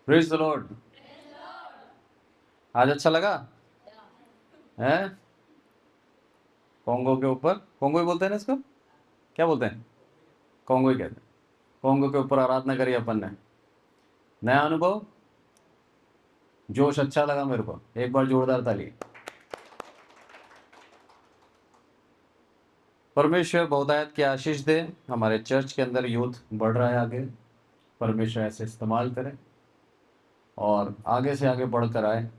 Praise the Lord. आज अच्छा लगा है। कोंगो के ऊपर, कोंगो ही बोलते हैं ना इसको, क्या बोलते हैं? कोंगो ही कहते हैं। कोंगो के ऊपर आराधना करी अपन ने। नया अनुभव, जोश अच्छा लगा मेरे को। एक बार जोरदार ताली। परमेश्वर बहुतायत की आशीष दे। हमारे चर्च के अंदर यूथ बढ़ रहा है आगे। परमेश्वर ऐसे इस्तेमाल करें और आगे से आगे बढ़कर आए,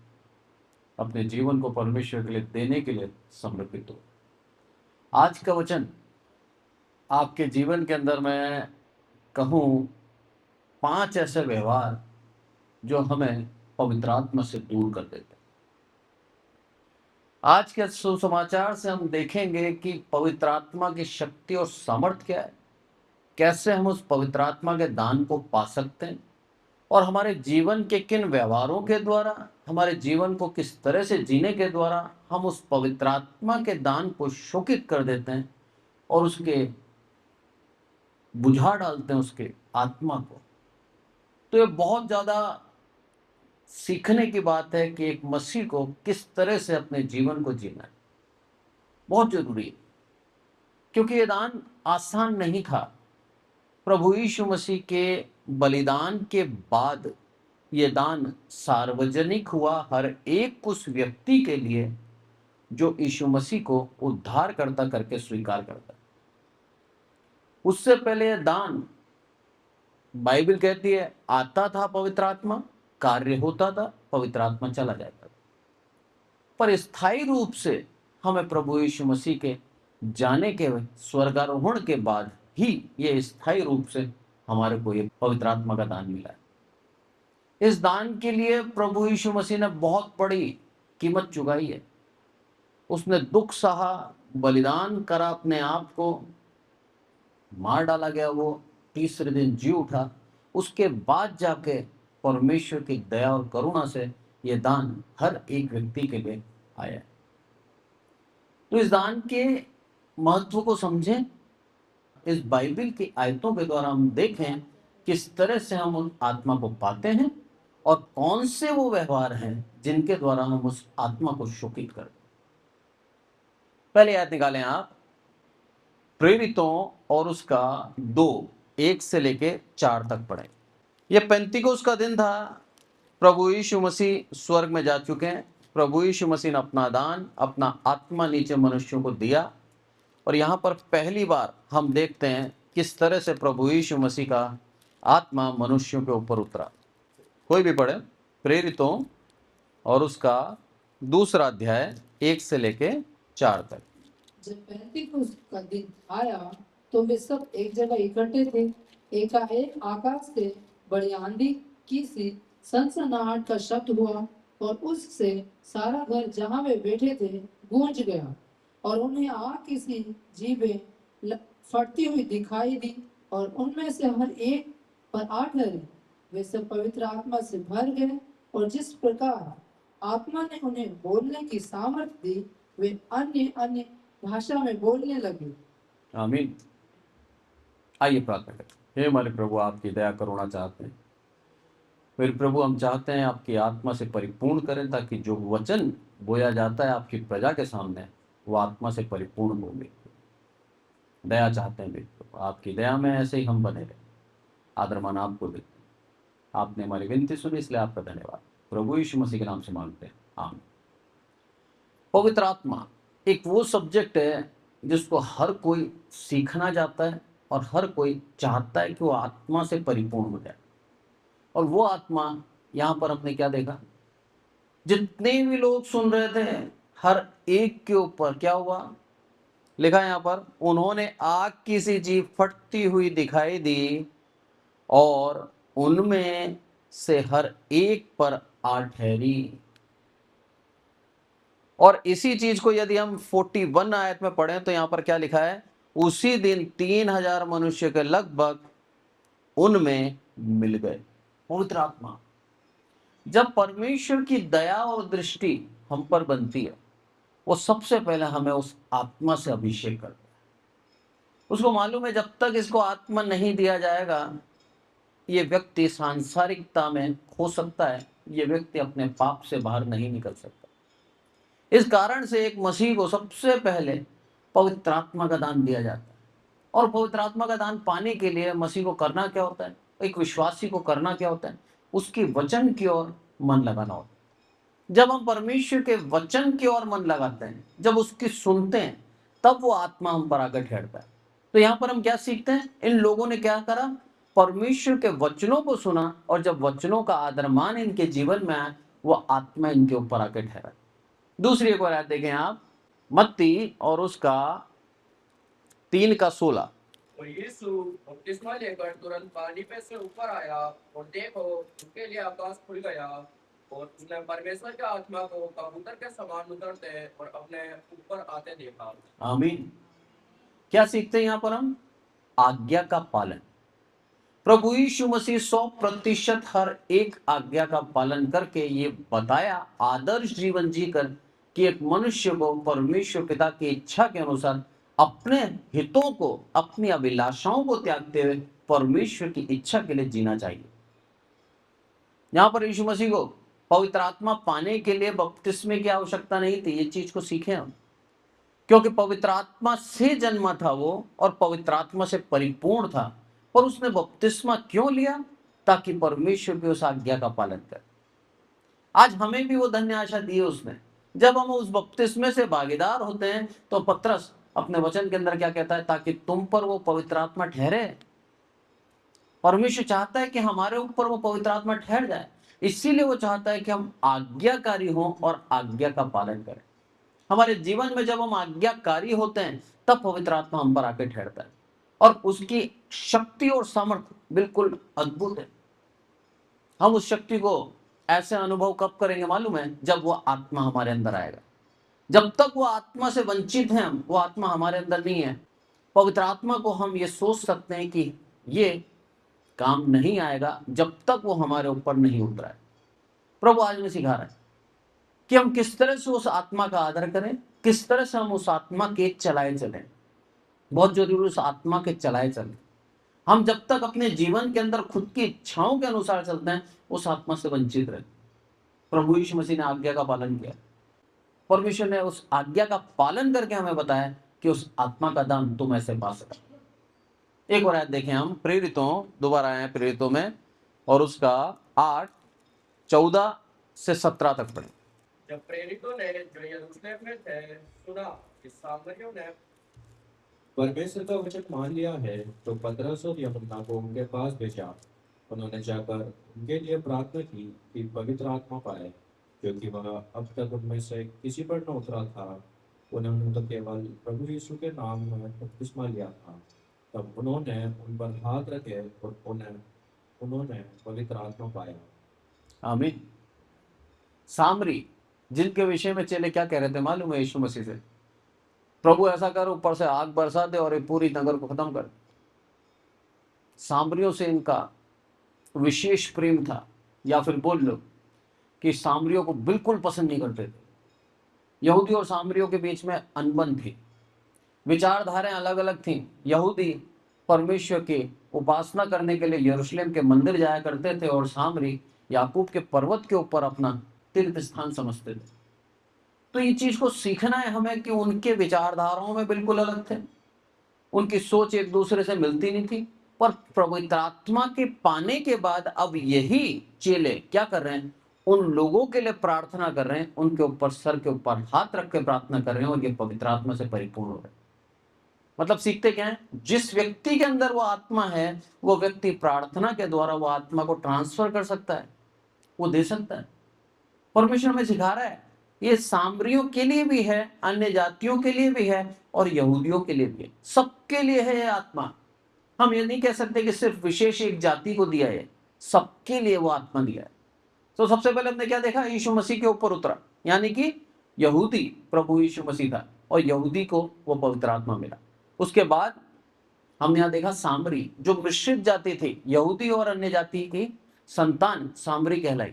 अपने जीवन को परमेश्वर के लिए देने के लिए समर्पित हो। आज का वचन आपके जीवन के अंदर मैं कहूँ 5 ऐसे व्यवहार जो हमें पवित्र आत्मा से दूर कर देते हैं। आज के सुसमाचार से हम देखेंगे कि पवित्र आत्मा की शक्ति और सामर्थ्य क्या है, कैसे हम उस पवित्र आत्मा के दान को पा सकते हैं और हमारे जीवन के किन व्यवहारों के द्वारा, हमारे जीवन को किस तरह से जीने के द्वारा हम उस पवित्र आत्मा के दान को शोकित कर देते हैं और उसके बुझा डालते हैं उसके आत्मा को। तो ये बहुत ज़्यादा सीखने की बात है कि एक मसीह को किस तरह से अपने जीवन को जीना है, बहुत जरूरी है, क्योंकि ये दान आसान नहीं था। प्रभु यीशु मसीह के बलिदान के बाद ये दान सार्वजनिक हुआ हर एक उस व्यक्ति के लिए जो यीशु मसीह को उद्धारकर्ता करके स्वीकार करता है। उससे पहले यह दान, बाइबल कहती है, आता था पवित्र आत्मा, कार्य होता था, पवित्र आत्मा चला जाता था। पर स्थायी रूप से हमें प्रभु यीशु मसीह के जाने के स्वर्गारोहण के बाद ही ये स्थायी रूप से हमारे को ये पवित्र आत्मा का दान मिला है। इस दान के लिए प्रभु यीशु मसीह ने बहुत बड़ी कीमत चुकाई है। उसने दुख सहा, बलिदान करा, अपने आप को मार डाला गया, वो तीसरे दिन जी उठा। उसके बाद जाके परमेश्वर की दया और करुणा से ये दान हर एक व्यक्ति के लिए आया। तो इस दान के महत्व को समझें, इस बाइबल की आयतों के द्वारा हम देखें किस तरह से हम उस आत्मा को पाते हैं और कौन से वो व्यवहार हैं जिनके द्वारा हम उस आत्मा को शोकित करते हैं। पहले आयत निकालें आप, प्रेरितों और उसका 2:1 से लेके 4 तक पढ़ें। यह पेंतिकोस का दिन था। प्रभु यीशु मसीह स्वर्ग में जा चुके हैं। प्रभु यीशु मसीह ने अपना दान, अपना आत्मा नीचे मनुष्यों को दिया और यहाँ पर पहली बार हम देखते हैं किस तरह से प्रभु यीशु मसीह का आत्मा मनुष्यों के ऊपर उतरा। कोई भी पढ़े, प्रेरितों और उसका 2 अध्याय 1 से लेके 4 तक। जब पेंतिकुस्त का दिन आया तो वे सब एक जगह इकट्ठे थे। एकाएक आकाश से बड़ी आंधी की सी सनसनाहट का शब्द हुआ और उससे सारा घर जहाँ वे बैठे थे गूंज गया और उन्हें आग की सी जीभें फटती हुई दिखाई दी और उनमें से हर एक पर आ ठहरे। वे सब पवित्र आत्मा से भर गए और जिस प्रकार आत्मा ने उन्हें बोलने की सामर्थ्य दी, वे अन्य अन्य भाषा में बोलने लगे। आमीन। आइए प्रार्थना करें। हे हमारे प्रभु, आपकी दया करुणा चाहते हैं। फिर प्रभु हम चाहते हैं आपकी आत्मा से परिपूर्ण करें, ताकि जो वचन बोया जाता है आपकी प्रजा के सामने वो आत्मा से परिपूर्ण हो। दया चाहते हैं प्रभु, आपकी दया में ऐसे ही हम बने रहे। आदरमान आपको देते हैं। आपने हमारी विनती सुनी, इसलिए आपका धन्यवाद। प्रभु यीशु मसीह के नाम से मांगते हैं, आमीन। पवित्र आत्मा एक वो सब्जेक्ट है जिसको हर कोई सीखना चाहता है और हर कोई चाहता है कि वो आत्मा से परिपूर्ण हो जाए। और वो आत्मा यहाँ पर हमने क्या देखा, जितने भी लोग सुन रहे थे हर एक के ऊपर क्या हुआ, लिखा है यहाँ पर, उन्होंने आग की सी चीज फटती हुई दिखाई दी और उनमें से हर एक पर आ ठहरी। और इसी चीज को यदि हम 41 आयत में पढ़ें तो यहाँ पर क्या लिखा है, उसी दिन 3000 मनुष्य के लगभग उनमें मिल गए। पवित्र आत्मा, जब परमेश्वर की दया और दृष्टि हम पर बनती है, वो सबसे पहले हमें उस आत्मा से अभिषेक करता है। उसको मालूम है जब तक इसको आत्मा नहीं दिया जाएगा ये व्यक्ति सांसारिकता में खो सकता है, ये व्यक्ति अपने पाप से बाहर नहीं निकल सकता। इस कारण से एक मसीह को सबसे पहले पवित्र आत्मा का दान दिया जाता है, और पवित्र आत्मा का दान पाने के लिए मसीह को करना क्या होता है, एक विश्वासी को करना क्या होता है, उसकी वचन की ओर मन लगाना होता है। जब हम परमेश्वर के वचन की ओर मन लगाते हैं, जब उसकी सुनते हैं, तब वो आत्मा हम पर आकर ठहरता है। तो यहाँ पर हम क्या सीखते हैं, इन लोगों ने क्या करा, परमेश्वर के वचनों को सुना, और जब वचनों का आदर मान इनके जीवन में आया, वो आत्मा इनके ऊपर आकर ठहरा। दूसरी एक और आयत देखें आप, मत्ती और उसका 3:16। और यीशु बपतिस्मा लेकर तुरंत पानी पे से ऊपर आया, और देखो उनके लिए आकाश खुल गया, और उसने परमेश्वर के आत्मा को कबूतर के समान उतरते और अपने ऊपर आते देखा। आमीन। क्या सीखते हैं यहाँ पर हम, आज्ञा का पालन। प्रभु यीशु मसीह 100% हर एक आज्ञा का पालन करके ये बताया, आदर्श जीवन जीकर, कि एक मनुष्य को परमेश्वर पिता की इच्छा के अनुसार अपने हितों को, अपनी अभिलाषाओं को त्यागते हुए परमेश्वर की इच्छा के लिए जीना चाहिए। यहां पर यीशु मसीह को पवित्र आत्मा पाने के लिए बपतिस्मे की आवश्यकता नहीं थी, ये चीज को सीखें हम, क्योंकि पवित्र आत्मा से जन्मा था वो, और पवित्र आत्मा से परिपूर्ण था। पर उसने बपतिस्मा क्यों लिया, ताकि परमेश्वर की उस आज्ञा का पालन करे। आज हमें भी वो धन्य आशा दी है उसने। जब हम उस बपतिस्मे से भागीदार होते हैं, तो पतरस अपने वचन के अंदर क्या कहता है, ताकि तुम पर वो पवित्र आत्मा ठहरे। परमेश्वर चाहता है कि हमारे ऊपर वो पवित्र आत्मा ठहर जाए, इसीलिए वो चाहता है कि हम आज्ञाकारी हों और आज्ञा का पालन करें। हमारे जीवन में जब हम आज्ञाकारी होते हैं, तब पवित्र आत्मा हम पर आकर ठहरता है, और उसकी शक्ति और सामर्थ्य बिल्कुल अद्भुत है। हम उस शक्ति को ऐसे अनुभव कब करेंगे मालूम है, जब वो आत्मा हमारे अंदर आएगा। जब तक वो आत्मा से वंचित हैं हम, वो आत्मा हमारे अंदर नहीं है, पवित्र आत्मा को हम ये सोच सकते हैं कि ये काम नहीं आएगा जब तक वो हमारे ऊपर नहीं उतरा है। प्रभु आज में सिखा रहा है कि हम किस तरह से उस आत्मा का आदर करें, किस तरह से हम उस आत्मा के चलाए चलें। बहुत जरूरी, उस आत्मा के चलाए चलें। हम जब तक अपने जीवन के अंदर खुद की इच्छाओं के अनुसार चलते हैं, उस आत्मा से वंचित रहे। प्रभु यीशु मसीह ने आज्ञा का पालन किया, परमेश्वर ने उस आज्ञा का पालन करके हमें बताया कि उस आत्मा का दान तुम ऐसे पा सकते। एक और आयत देखें हम, प्रेरितों, दोबारा आए प्रेरितों में, और उसका 8:14-17 तक पढ़े। जब प्रेरितों ने जो यरूशलेम में थे सुना कि सामरियों ने परमेश्वर का वचन मान लिया है, तो पतरस और यूहन्ना को उनके पास भेजा। उन्होंने जाकर उनके लिए प्रार्थना की कि पवित्र आत्मा पाए, क्योंकि वह अब तक उनमें से किसी पर न उतरा था। उन्होंने तो केवल प्रभु यीशु के नाम में बपतिस्मा लिया था। तब उन्होंने उन पर हाथ रखे और उन्होंने पवित्र आत्मा पाया। आमीन। सामरी, जिनके विषय में चेले क्या कह रहे थे मालूम है यीशु मसीह से, प्रभु ऐसा कर ऊपर से आग बरसा दे और ये पूरी नगर को खत्म कर। सामरियों से इनका विशेष प्रेम था, या फिर बोल लो कि सामरियों को बिल्कुल पसंद नहीं करते थे। यहूदी और सामरियों के बीच में अनबन थी, विचारधाराएं अलग अलग थीं। यहूदी परमेश्वर की उपासना करने के लिए यरूशलेम के मंदिर जाया करते थे, और सामरी याकूब के पर्वत के ऊपर अपना तीर्थ स्थान समझते थे। तो ये चीज को सीखना है हमें कि उनके विचारधाराओं में बिल्कुल अलग थे, उनकी सोच एक दूसरे से मिलती नहीं थी। पर पवित्र आत्मा के पाने के बाद अब यही चेले क्या कर रहे हैं, उन लोगों के लिए प्रार्थना कर रहे हैं, उनके ऊपर, सर के ऊपर हाथ रख के प्रार्थना कर रहे हैं, और ये पवित्र आत्मा से परिपूर्ण हो रहे हैं। मतलब सीखते क्या है, जिस व्यक्ति के अंदर वो आत्मा है, वो व्यक्ति प्रार्थना के द्वारा वो आत्मा को ट्रांसफर कर सकता है, वो दे सकता है। परमेश्वर में सिखा रहा है, ये सामरियों के लिए भी है, अन्य जातियों के लिए भी है, और यहूदियों के लिए भी है, सबके लिए है ये आत्मा। हम ये नहीं कह सकते कि सिर्फ विशेष एक जाति को दिया है, सबके लिए वो आत्मा दिया है। तो सबसे पहले हमने क्या देखा, यीशु मसीह के ऊपर उतरा, यानी कि यहूदी प्रभु यीशु मसीह था, और यहूदी को वो पवित्र आत्मा मिला। उसके बाद हमने यहाँ देखा सामरी, जो मिश्रित जाति थी, यहूदी और अन्य जाति की संतान सामरी कहलाई,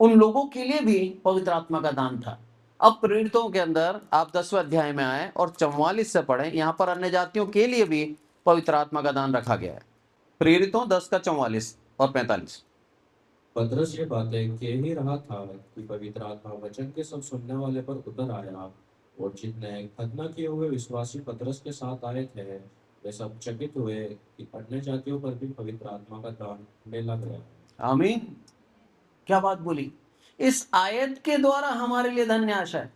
उन लोगों के लिए भी पवित्र आत्मा का दान था। अब प्रेरितों के अंदर आप 10वें अध्याय में आए और 44 से पढ़ें, यहाँ पर अन्य जातियों के लिए भी पवित्र आत्मा का दान रखा गया है। प्रेरितों 10 का 44 और 45। पतरस ये बातें कह ही रहा था कि पवित्र आत्मा वचन के सब सुनने वाले पर उतर आया, और जितने खतना किए हुए विश्वासी पतरस के साथ आए थे वे सब चकित हुए कि अन्य जातियों पर भी पवित्र आत्मा का दान मिला गया। आमीन। क्या बात बोली। इस आयत के द्वारा हमारे लिए धन्य आशा है।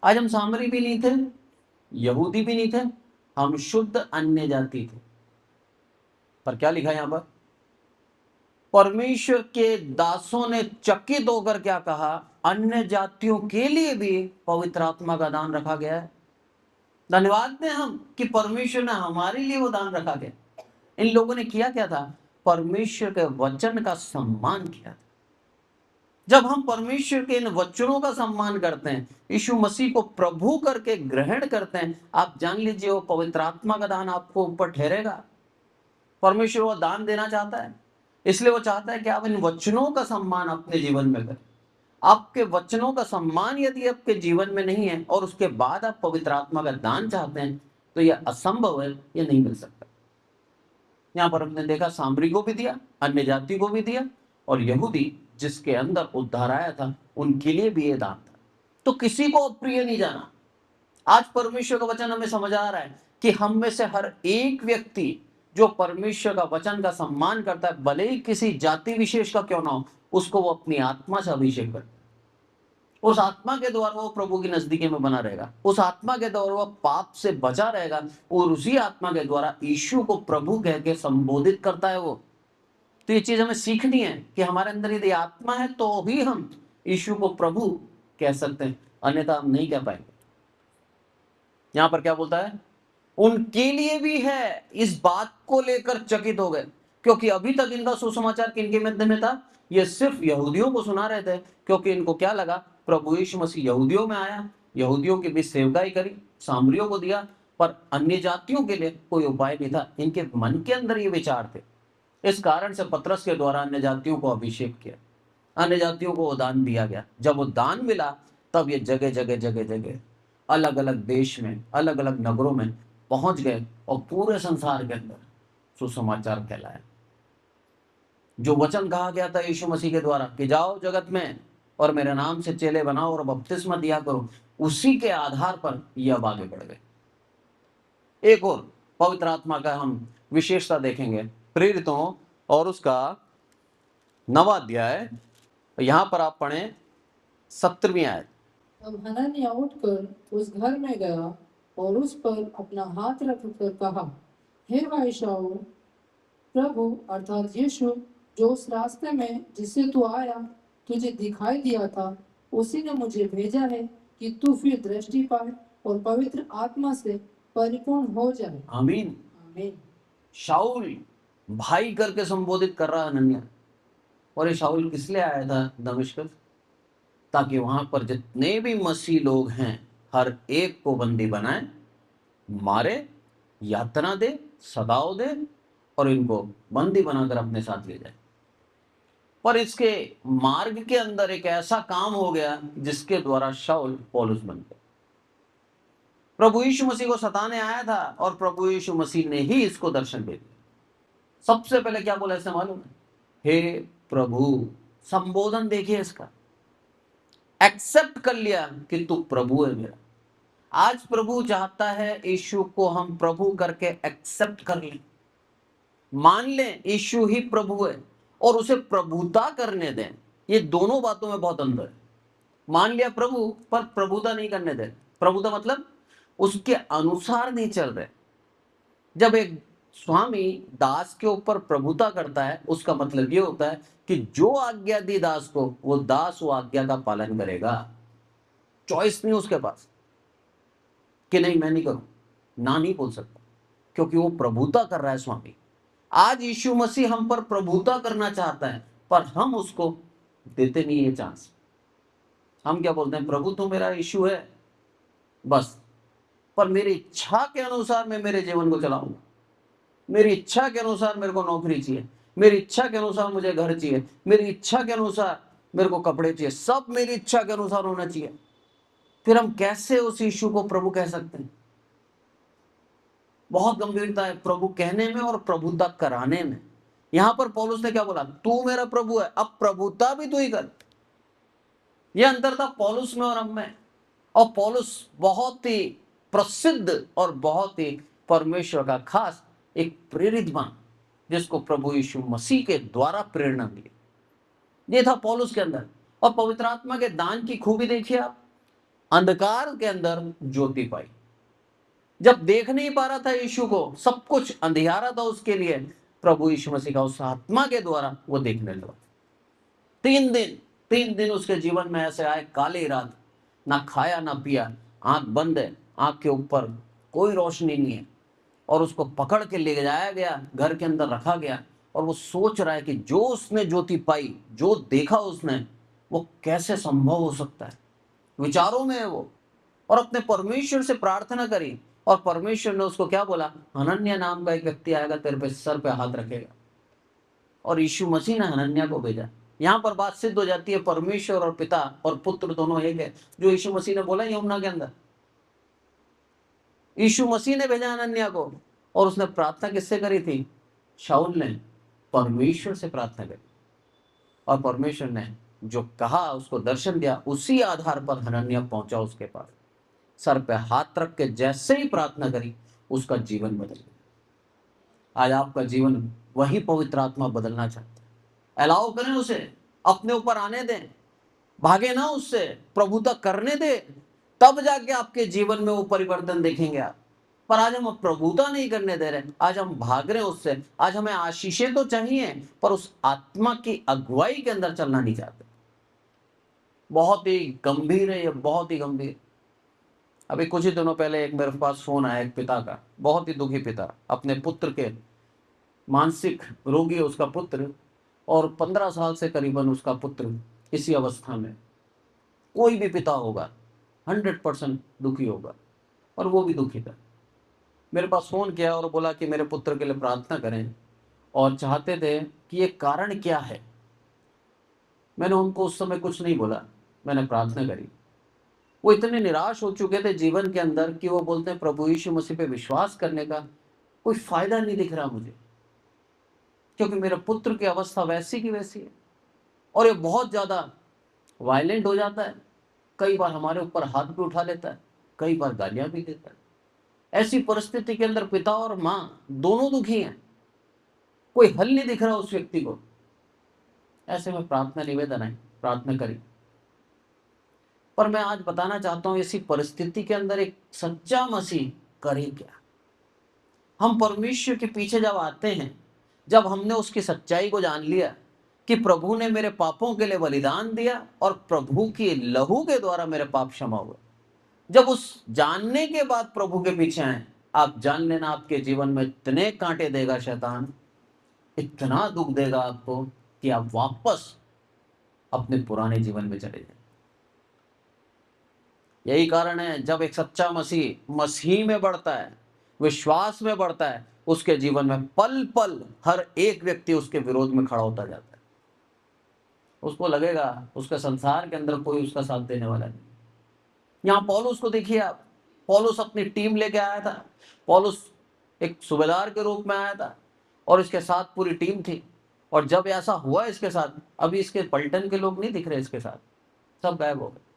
आज हम सामरी भी नहीं थे, यहूदी भी नहीं थे, हम शुद्ध अन्य जाति थे। पर क्या लिखा यहां पर, परमेश्वर के दासों ने चकित होकर क्या कहा, अन्य जातियों के लिए भी पवित्र आत्मा का दान रखा गया है। धन्यवाद दें हम कि परमेश्वर ने हमारे लिए वो दान रखा गया। इन लोगों ने किया क्या था, परमेश्वर के वचन का सम्मान किया था। जब हम परमेश्वर के इन वचनों का सम्मान करते हैं, यीशु मसीह को प्रभु करके ग्रहण करते हैं, आप जान लीजिए वो पवित्र आत्मा का दान आपको ऊपर ठहरेगा। परमेश्वर वो दान देना चाहता है, इसलिए वो चाहता है कि आप इन वचनों का सम्मान अपने जीवन में करें। आपके वचनों का सम्मान यदि आपके जीवन में नहीं है और उसके बाद आप पवित्र आत्मा का दान चाहते हैं, तो यह असंभव है, यह नहीं मिल सकता। यहां पर हमने देखा सामरी को भी दिया, अन्य जाति को भी दिया, और यहूदी जिसके अंदर उद्धार आया था उनके लिए भी यह दान था। तो किसी को अप्रिय नहीं जाना। आज परमेश्वर का वचन हमें समझ आ रहा है कि हम में से हर एक व्यक्ति जो परमेश्वर का वचन का सम्मान करता है, भले ही किसी जाति विशेष का क्यों ना हो, उसको वो अपनी आत्मा से अभिषेक करता है। उस आत्मा के द्वारा वो प्रभु की नजदीकी में बना रहेगा, उस आत्मा के द्वारा वो पाप से बचा रहेगा, और उसी आत्मा के द्वारा यीशु को प्रभु कह के संबोधित करता है वो। तो ये चीज हमें सीखनी है कि हमारे अंदर यदि आत्मा है तो ही हम यीशु को प्रभु कह सकते हैं, अन्यथा हम नहीं कह पाएंगे। यहां पर क्या बोलता है, उनके लिए भी है, इस बात को लेकर चकित हो गए, क्योंकि अभी तक इनका सुसमाचार किनके मध्य में था, ये सिर्फ यहूदियों को सुना रहे थे, क्योंकि इनको क्या लगा, प्रभु यीशु मसीह यहूदियों में आया, यहूदियों के बीच सेवकाई करी, सामरियों को दिया, पर अन्य जातियों के लिए कोई उपाय नहीं था। इनके मन के अंदर ये विचार थे। इस कारण से पतरस के द्वारा अन्य जातियों को अभिषेक किया, अन्य जातियों को वो दान दिया गया। जब वो दान मिला तब ये जगह जगह जगह जगह अलग अलग देश में, अलग अलग नगरों में पहुंच गए, और पूरे संसार के अंदर सुसमाचार फैलाया। जो वचन कहा गया था यीशु मसीह के द्वारा कि जाओ जगत में और मेरे नाम से चेले बनाओ और बपतिस्मा दिया करो, उसी के आधार पर ये अब आगे बढ़ गए। एक और पवित्र आत्मा का हम विशेषता देखेंगे, प्रेरितों और उसका 9वां अध्याय, यहां पर आप पढ़ें 17वीं आयत। तब हनन्याह उठकर उस घर में गया और उस पर अपना हाथ रखकर कहा, हे भाई शाऊल, प्रभु अर्थात यीशु जो उस रास्ते में जिससे तू आया तुझे दिखाई दिया था, उसी ने मुझे भेजा है कि तू फिर दृष्टि पाए और पवित्र आत्मा से परिपूर्ण हो जाए। आमीन। आमीन। शाऊल भाई करके संबोधित कर रहा है हनन्याह। और ये शाऊल किस लिए आया था दमिश्क, ताकि वहां पर जितने भी मसीह लोग हैं हर एक को बंदी बनाए, मारे, यातना दे, सदाओ दे, और इनको बंदी बनाकर अपने साथ ले जाए। पर इसके मार्ग के अंदर एक ऐसा काम हो गया जिसके द्वारा शाऊल पौलुस बन गया। प्रभु यीशु मसीह को सताने आया था और प्रभु यीशु मसीह ने ही इसको दर्शन दे दिया। सबसे पहले क्या बोला इसने मालूम है, हे प्रभु। संबोधन देखिए इसका, एक्सेप्ट कर लिया कि तू प्रभु है मेरा। आज प्रभु चाहता है यीशु को हम प्रभु करके एक्सेप्ट कर लें, मान लें यीशु ही प्रभु है, और उसे प्रभुता करने दें। ये दोनों बातों में बहुत अंतर है। मान लिया प्रभु, पर प्रभुता नहीं करने दें। प्रभुता मतलब उसके अनुसार नहीं चल रहे। जब एक स्वामी दास के ऊपर प्रभुता करता है, उसका मतलब ये होता है कि जो आज्ञा दी दास को, वो दास वो आज्ञा का पालन करेगा। चॉइस नहीं उसके पास कि नहीं मैं नहीं करूं, ना नहीं बोल सकता, क्योंकि वो प्रभुता कर रहा है स्वामी। आज यीशु मसीह हम पर प्रभुता करना चाहता है, पर हम उसको देते नहीं है चांस। हम क्या बोलते हैं, प्रभु तो मेरा यीशु है बस, पर मेरी इच्छा के अनुसार मैं मेरे जीवन को चलाऊंगा, मेरी इच्छा के अनुसार मेरे को नौकरी चाहिए, मेरी इच्छा के अनुसार मुझे घर चाहिए, मेरी इच्छा के अनुसार मेरे को कपड़े चाहिए, सब मेरी इच्छा के अनुसार होना चाहिए। फिर हम कैसे उस यीशु को प्रभु कह सकते हैं? बहुत गंभीरता है प्रभु कहने में और प्रभुता कराने में। यहां पर पौलुस ने क्या बोला, तू मेरा प्रभु है, अब प्रभुता भी तू ही कर। यह अंतर था पौलुस में और हम में। और पौलुस बहुत ही प्रसिद्ध और बहुत ही परमेश्वर का खास एक प्रेरित बना, जिसको प्रभु यीशु मसीह के द्वारा प्रेरणा मिली। ये था पौलुस के अंदर। और पवित्र आत्मा के दान की खूबी देखिए आप, अंधकार के अंदर ज्योति पाई। जब देख नहीं पा रहा था यीशु को, सब कुछ अंधियारा था उसके लिए, प्रभु यीशु मसीह का उस आत्मा के द्वारा वो देखने लगा। 3 दिन उसके जीवन में ऐसे आए काली रात, ना खाया ना पिया, आंख बंद है, आंख के ऊपर कोई रोशनी नहीं है। और उसको पकड़ के ले जाया गया, घर के अंदर रखा गया। और वो सोच रहा है कि जो उसने ज्योति पाई, जो देखा उसने, वो कैसे संभव हो सकता है। विचारों में है वो, और अपने परमेश्वर से प्रार्थना करी। और परमेश्वर ने उसको क्या बोला, हनन्या नाम का एक व्यक्ति आएगा, तेरे पे सर पे हाथ रखेगा। और यीशु मसीह ने हनन्या को भेजा। यहां पर बात सिद्ध हो जाती है, परमेश्वर और पिता और पुत्र दोनों एक है, जो यीशु मसीह ने बोला यूहन्ना के अंदर। यीशु मसीह ने भेजा हनन्या को, और उसने प्रार्थना किससे करी थी? शाऊल ने परमेश्वर से प्रार्थना करी। और परमेश्वर ने जो कहा, उसको दर्शन दिया, उसी आधार पर हनन्या पहुंचा उसके पास। सर पे हाथ रख के जैसे ही प्रार्थना करी, उसका जीवन बदल गया। आज आपका जीवन वही पवित्र आत्मा बदलना चाहता है। अलाउ करें उसे, अपने ऊपर आने दें, भागे ना उससे, प्रभुता करने दे, तब जाके आपके जीवन में वो परिवर्तन देखेंगे आप। पर आज हम प्रभुता नहीं करने दे रहे, आज हम भाग रहे हैं उससे। आज हमें आशीषें तो चाहिए, पर उस आत्मा की अगुवाई के अंदर चलना नहीं चाहते। बहुत ही गंभीर है ये, बहुत ही गंभीर। अभी कुछ ही दिनों पहले एक मेरे पास फोन आया एक पिता का, बहुत ही दुखी पिता, अपने पुत्र के, मानसिक रोगी है उसका पुत्र, और 15 साल से करीबन उसका पुत्र इसी अवस्था में। कोई भी पिता होगा 100% दुखी होगा, और वो भी दुखी था। मेरे पास फोन किया और बोला कि मेरे पुत्र के लिए प्रार्थना करें, और चाहते थे कि ये कारण क्या है। मैंने उनको उस समय कुछ नहीं बोला, मैंने प्रार्थना करी। वो इतने निराश हो चुके थे जीवन के अंदर कि वो बोलते हैं, प्रभु यीशु मसीह पे विश्वास करने का कोई फायदा नहीं दिख रहा मुझे, क्योंकि मेरे पुत्र की अवस्था वैसी की वैसी है, और ये बहुत ज्यादा वायलेंट हो जाता है। कई बार हमारे ऊपर हाथ भी उठा लेता है, कई बार गालियां भी देता है। ऐसी परिस्थिति के अंदर पिता और माँ दोनों दुखी हैं, कोई हल नहीं दिख रहा उस व्यक्ति को। ऐसे में प्रार्थना निवेदन है, प्रार्थना करी। पर मैं आज बताना चाहता हूं, ऐसी परिस्थिति के अंदर एक सच्चा मसीह करे क्या। हम परमेश्वर के पीछे जब आते हैं, जब हमने उसकी सच्चाई को जान लिया कि प्रभु ने मेरे पापों के लिए बलिदान दिया और प्रभु की लहू के द्वारा मेरे पाप क्षमा हुए, जब उस जानने के बाद प्रभु के पीछे आए, आप जान लेना आपके जीवन में इतने कांटे देगा शैतान, इतना दुख देगा आपको कि आप वापस अपने पुराने जीवन में चले जाए। यही कारण है, जब एक सच्चा मसीह में बढ़ता है, विश्वास में बढ़ता है, उसके जीवन में पल पल हर एक व्यक्ति उसके विरोध में खड़ा होता जाता है। उसको लगेगा उसके संसार के अंदर कोई उसका साथ देने वाला नहीं। यहाँ पौलुस को देखिए आप, पौलुस अपनी टीम लेके आया था। पौलुस एक सूबेदार के रूप में आया था, और इसके साथ पूरी टीम थी। और जब ऐसा हुआ इसके साथ, अभी इसके पलटन के लोग नहीं दिख रहे इसके साथ, सब गायब हो गए।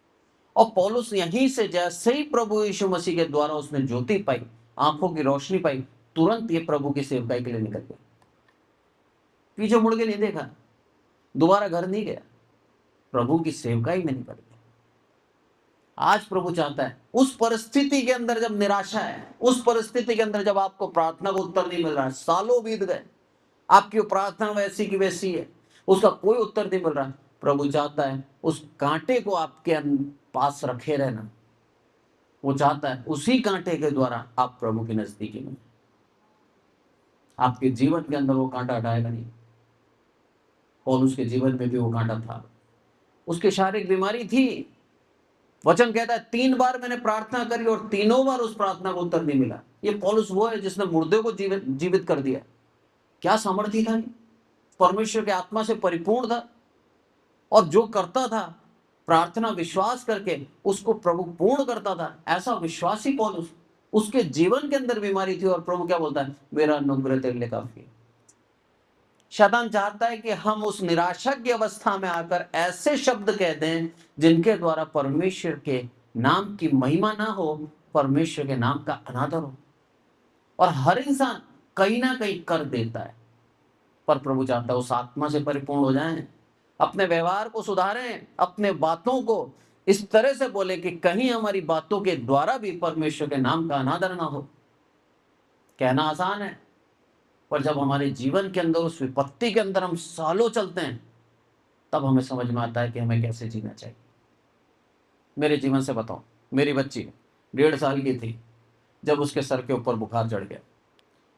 और पौलुस यहीं से जैसे ही प्रभु यीशु मसीह के द्वारा उसने ज्योति पाई, आंखों की रोशनी पाई, तुरंत ये प्रभु की सेवकाई के लिए निकल गया। पीछे मुड़ के नहीं देखा, दोबारा घर नहीं गया, प्रभु की सेवकाई में निकल गया। आज प्रभु चाहता है, उस परिस्थिति के अंदर जब निराशा है, उस परिस्थिति के अंदर जब आपको प्रार्थना का उत्तर नहीं मिल रहा है, सालों बीत गए, आपकी प्रार्थना वैसी की वैसी है, उसका कोई उत्तर नहीं मिल रहा, प्रभु चाहता है उस कांटे को आपके पास रखे रहना। वो चाहता है उसी कांटे के द्वारा आप प्रभु की नजदीकी में। आपके जीवन के अंदर वो कांटा हटाएगा नहीं। पौलुस के जीवन में भी वो कांटा था, उसकी शारीरिक बीमारी थी। वचन कहता है 3 बार मैंने प्रार्थना करी और तीनों बार उस प्रार्थना को उत्तर नहीं मिला। ये पौलुस वो है जिसने मुर्दे को जीवित कर दिया। क्या सामर्थ्य था, परमेश्वर के आत्मा से परिपूर्ण था, और जो करता था प्रार्थना विश्वास करके उसको प्रभु पूर्ण करता था। ऐसा विश्वासी पौलुस उसके जीवन के अंदर बीमारी थी और प्रभु क्या बोलता है, मेरा अनुग्रह तेरे लिए काफी है। शैतान चाहता है कि हम उस निराशा की अवस्था में आकर ऐसे शब्द कह दें जिनके द्वारा परमेश्वर के नाम की महिमा ना हो, परमेश्वर के नाम का अनादर हो। और हर इंसान कहीं ना कहीं कर देता है, पर प्रभु चाहता है उस आत्मा से परिपूर्ण हो जाएं, अपने व्यवहार को सुधारें, अपने बातों को इस तरह से बोले कि कहीं हमारी बातों के द्वारा भी परमेश्वर के नाम का अनादर ना हो। कहना आसान है, पर जब हमारे जीवन के अंदर उस विपत्ति के अंदर हम सालों चलते हैं, तब हमें समझ में आता है कि हमें कैसे जीना चाहिए। मेरे जीवन से बताऊं, मेरी बच्ची 1.5 साल की थी जब उसके सर के ऊपर बुखार चढ़ गया।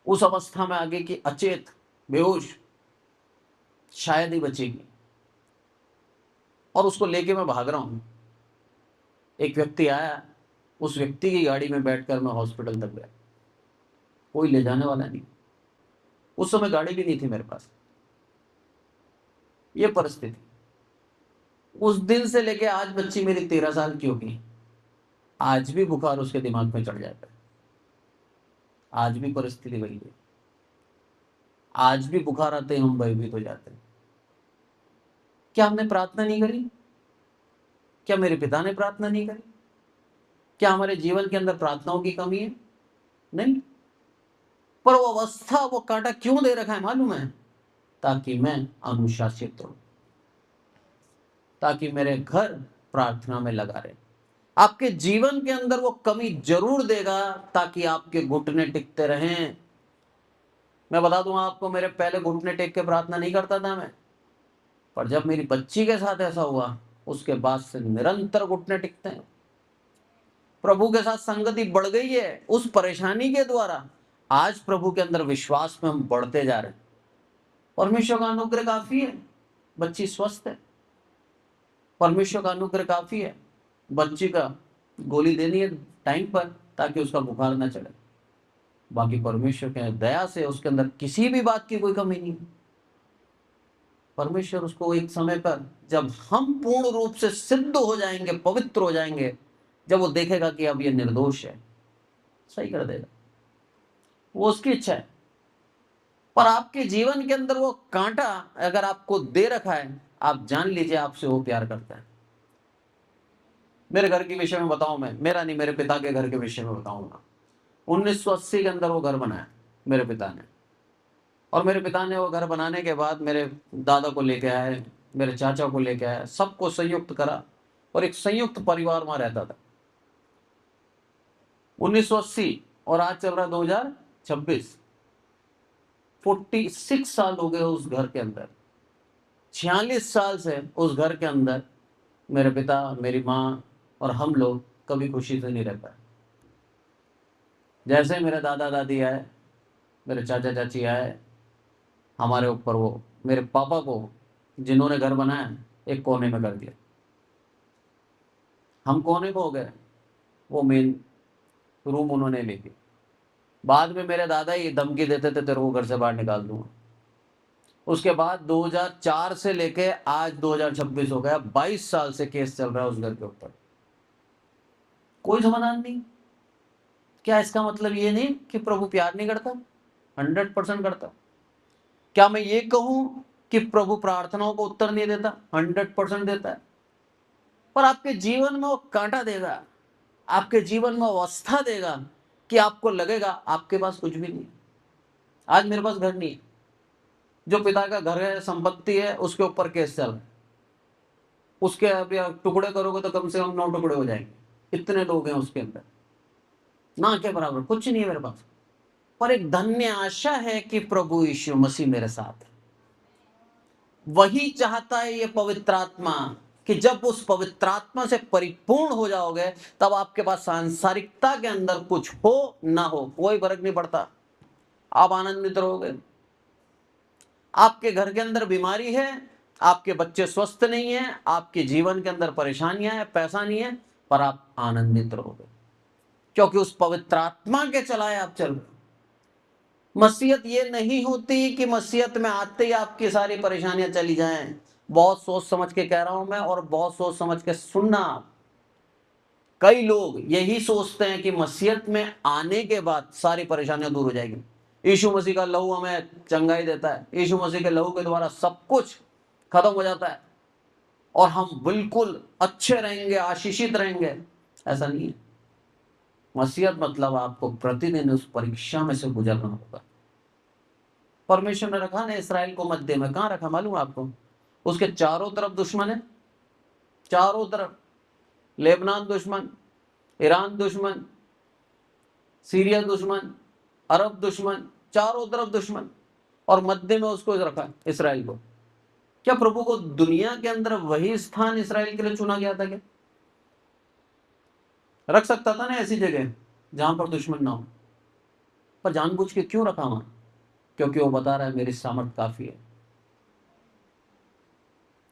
उस अवस्था में आगे की अचेत, बेहोश, शायद ही बचेगी, और उसको लेके मैं भाग रहा हूं। एक व्यक्ति आया, उस व्यक्ति की गाड़ी में बैठकर मैं हॉस्पिटल तक गया। कोई ले जाने वाला नहीं, उस समय गाड़ी भी नहीं थी मेरे पास। ये परिस्थिति, उस दिन से लेके आज बच्ची मेरी 13 साल की होगी, आज भी बुखार उसके दिमाग में चढ़ जाता है, आज भी परिस्थिति वही है, आज भी बुखार आते हैं, हम भयभीत हो जाते हैं। क्या हमने प्रार्थना नहीं करी? क्या मेरे पिता ने प्रार्थना नहीं करी? क्या हमारे जीवन के अंदर प्रार्थनाओं की कमी है? नहीं। पर वो अवस्था, वो कांटा क्यों दे रखा है मालूम है? ताकि मैं अनुशासित रहूं, ताकि मेरे घर प्रार्थना में लगा रहे। आपके जीवन के अंदर वो कमी जरूर देगा ताकि आपके घुटने टिकते रहें। मैं बता दूं आपको, मेरे पहले घुटने टेक के प्रार्थना नहीं करता था मैं, पर जब मेरी बच्ची के साथ ऐसा हुआ, उसके बाद से निरंतर घुटने टिकते हैं। प्रभु के साथ संगति बढ़ गई है उस परेशानी के द्वारा। आज प्रभु के अंदर विश्वास में हम बढ़ते जा रहे हैं। परमेश्वर का अनुग्रह काफी है, बच्ची स्वस्थ है। परमेश्वर का अनुग्रह काफी है, बच्ची का गोली देनी है टाइम पर ताकि उसका बुखार ना चढ़े। बाकी परमेश्वर के दया से उसके अंदर किसी भी बात की कोई कमी नहीं। परमेश्वर उसको एक समय पर, जब हम पूर्ण रूप से सिद्ध हो जाएंगे, पवित्र हो जाएंगे, जब वो देखेगा कि अब ये निर्दोष है, सही कर देगा। वो उसकी इच्छा है। पर आपके जीवन के अंदर वो कांटा अगर आपको दे रखा है, आप जान लीजिए आपसे वो प्यार करता है। मेरे घर के विषय में बताऊं, मैं मेरा नहीं, मेरे पिता के घर के विषय में बताऊंगा। 1980 के अंदर वो घर बनाया मेरे पिता ने, और मेरे पिता ने वो घर बनाने के बाद मेरे दादा को लेके आए, मेरे चाचा को लेके आए, सबको संयुक्त करा और एक संयुक्त परिवार वहां रहता था। 1980 और आज चल रहा 2026, 46 साल हो गए उस घर के अंदर। 46 साल से उस घर के अंदर मेरे पिता, मेरी माँ और हम लोग कभी खुशी से नहीं रह पाए। जैसे मेरे दादा दादी आए, मेरे चाचा चाची आए, हमारे ऊपर वो मेरे पापा को, जिन्होंने घर बनाया, एक कोने में कर दिया। हम कोने को हो गए, वो मेन रूम उन्होंने ले लिया। बाद में मेरे दादा ही धमकी देते थे, तेरे को घर से बाहर निकाल दूंगा। उसके बाद 2004 से लेके आज 2026 हो गया, 22 साल से केस चल रहा है उस घर के ऊपर, कोई समाधान नहीं। क्या इसका मतलब ये नहीं कि प्रभु प्यार नहीं करता? 100% करता। क्या मैं ये कहूं कि प्रभु प्रार्थनाओं को उत्तर नहीं देता? 100% देता है। पर आपके जीवन में वो कांटा देगा, आपके जीवन में अवस्था देगा कि आपको लगेगा आपके पास कुछ भी नहीं। आज मेरे पास घर नहीं है, जो पिता का घर है, संपत्ति है, उसके ऊपर केस चल रहा है। उसके अभी टुकड़े करोगे तो कम से कम 9 टुकड़े हो जाएंगे, इतने लोग हैं उसके अंदर, ना के बराबर कुछ नहीं है मेरे पास। पर एक धन्य आशा है कि प्रभु यीशु मसीह मेरे साथ है। वही चाहता है ये पवित्र आत्मा कि जब उस पवित्र आत्मा से परिपूर्ण हो जाओगे, तब आपके पास सांसारिकता के अंदर कुछ हो ना हो, कोई फर्क नहीं पड़ता, आप आनंदित रहोगे। आपके घर के अंदर बीमारी है, आपके बच्चे स्वस्थ नहीं है, आपके जीवन के अंदर परेशानियां हैं, पैसा नहीं है, पर आप आनंदित रहोगे, क्योंकि उस पवित्र आत्मा के चलाए आप चल रहे। मसीहत ये नहीं होती कि मसीहत में आते ही आपकी सारी परेशानियां चली जाएं। बहुत सोच समझ के कह रहा हूं मैं, और बहुत सोच समझ के सुनना। कई लोग यही सोचते हैं कि मसीहत में आने के बाद सारी परेशानियां दूर हो जाएगी। यीशु मसीह का लहू हमें चंगाई देता है, यीशु मसीह के लहू के द्वारा सब कुछ खत्म हो जाता है और हम बिल्कुल अच्छे रहेंगे, आशीषित रहेंगे। ऐसा नहीं है। मसीहत मतलब आपको प्रतिदिन उस परीक्षा में से गुजरना होगा। परमेश्वर ने रखा ना इसराइल को मध्य में, कहां रखा मालूम आपको? उसके चारों तरफ दुश्मन है, चारों तरफ। लेबनान दुश्मन, ईरान दुश्मन, सीरिया दुश्मन, अरब दुश्मन, चारों तरफ दुश्मन, और मध्य में उसको रखा इसराइल को। क्या प्रभु को दुनिया के अंदर वही स्थान इसराइल के लिए चुना गया था? क्या रख सकता था ना ऐसी जगह जहां पर दुश्मन ना हो, पर जानबूझ के क्यों रखा वहां? क्योंकि वो बता रहा है मेरी सामर्थ काफी है।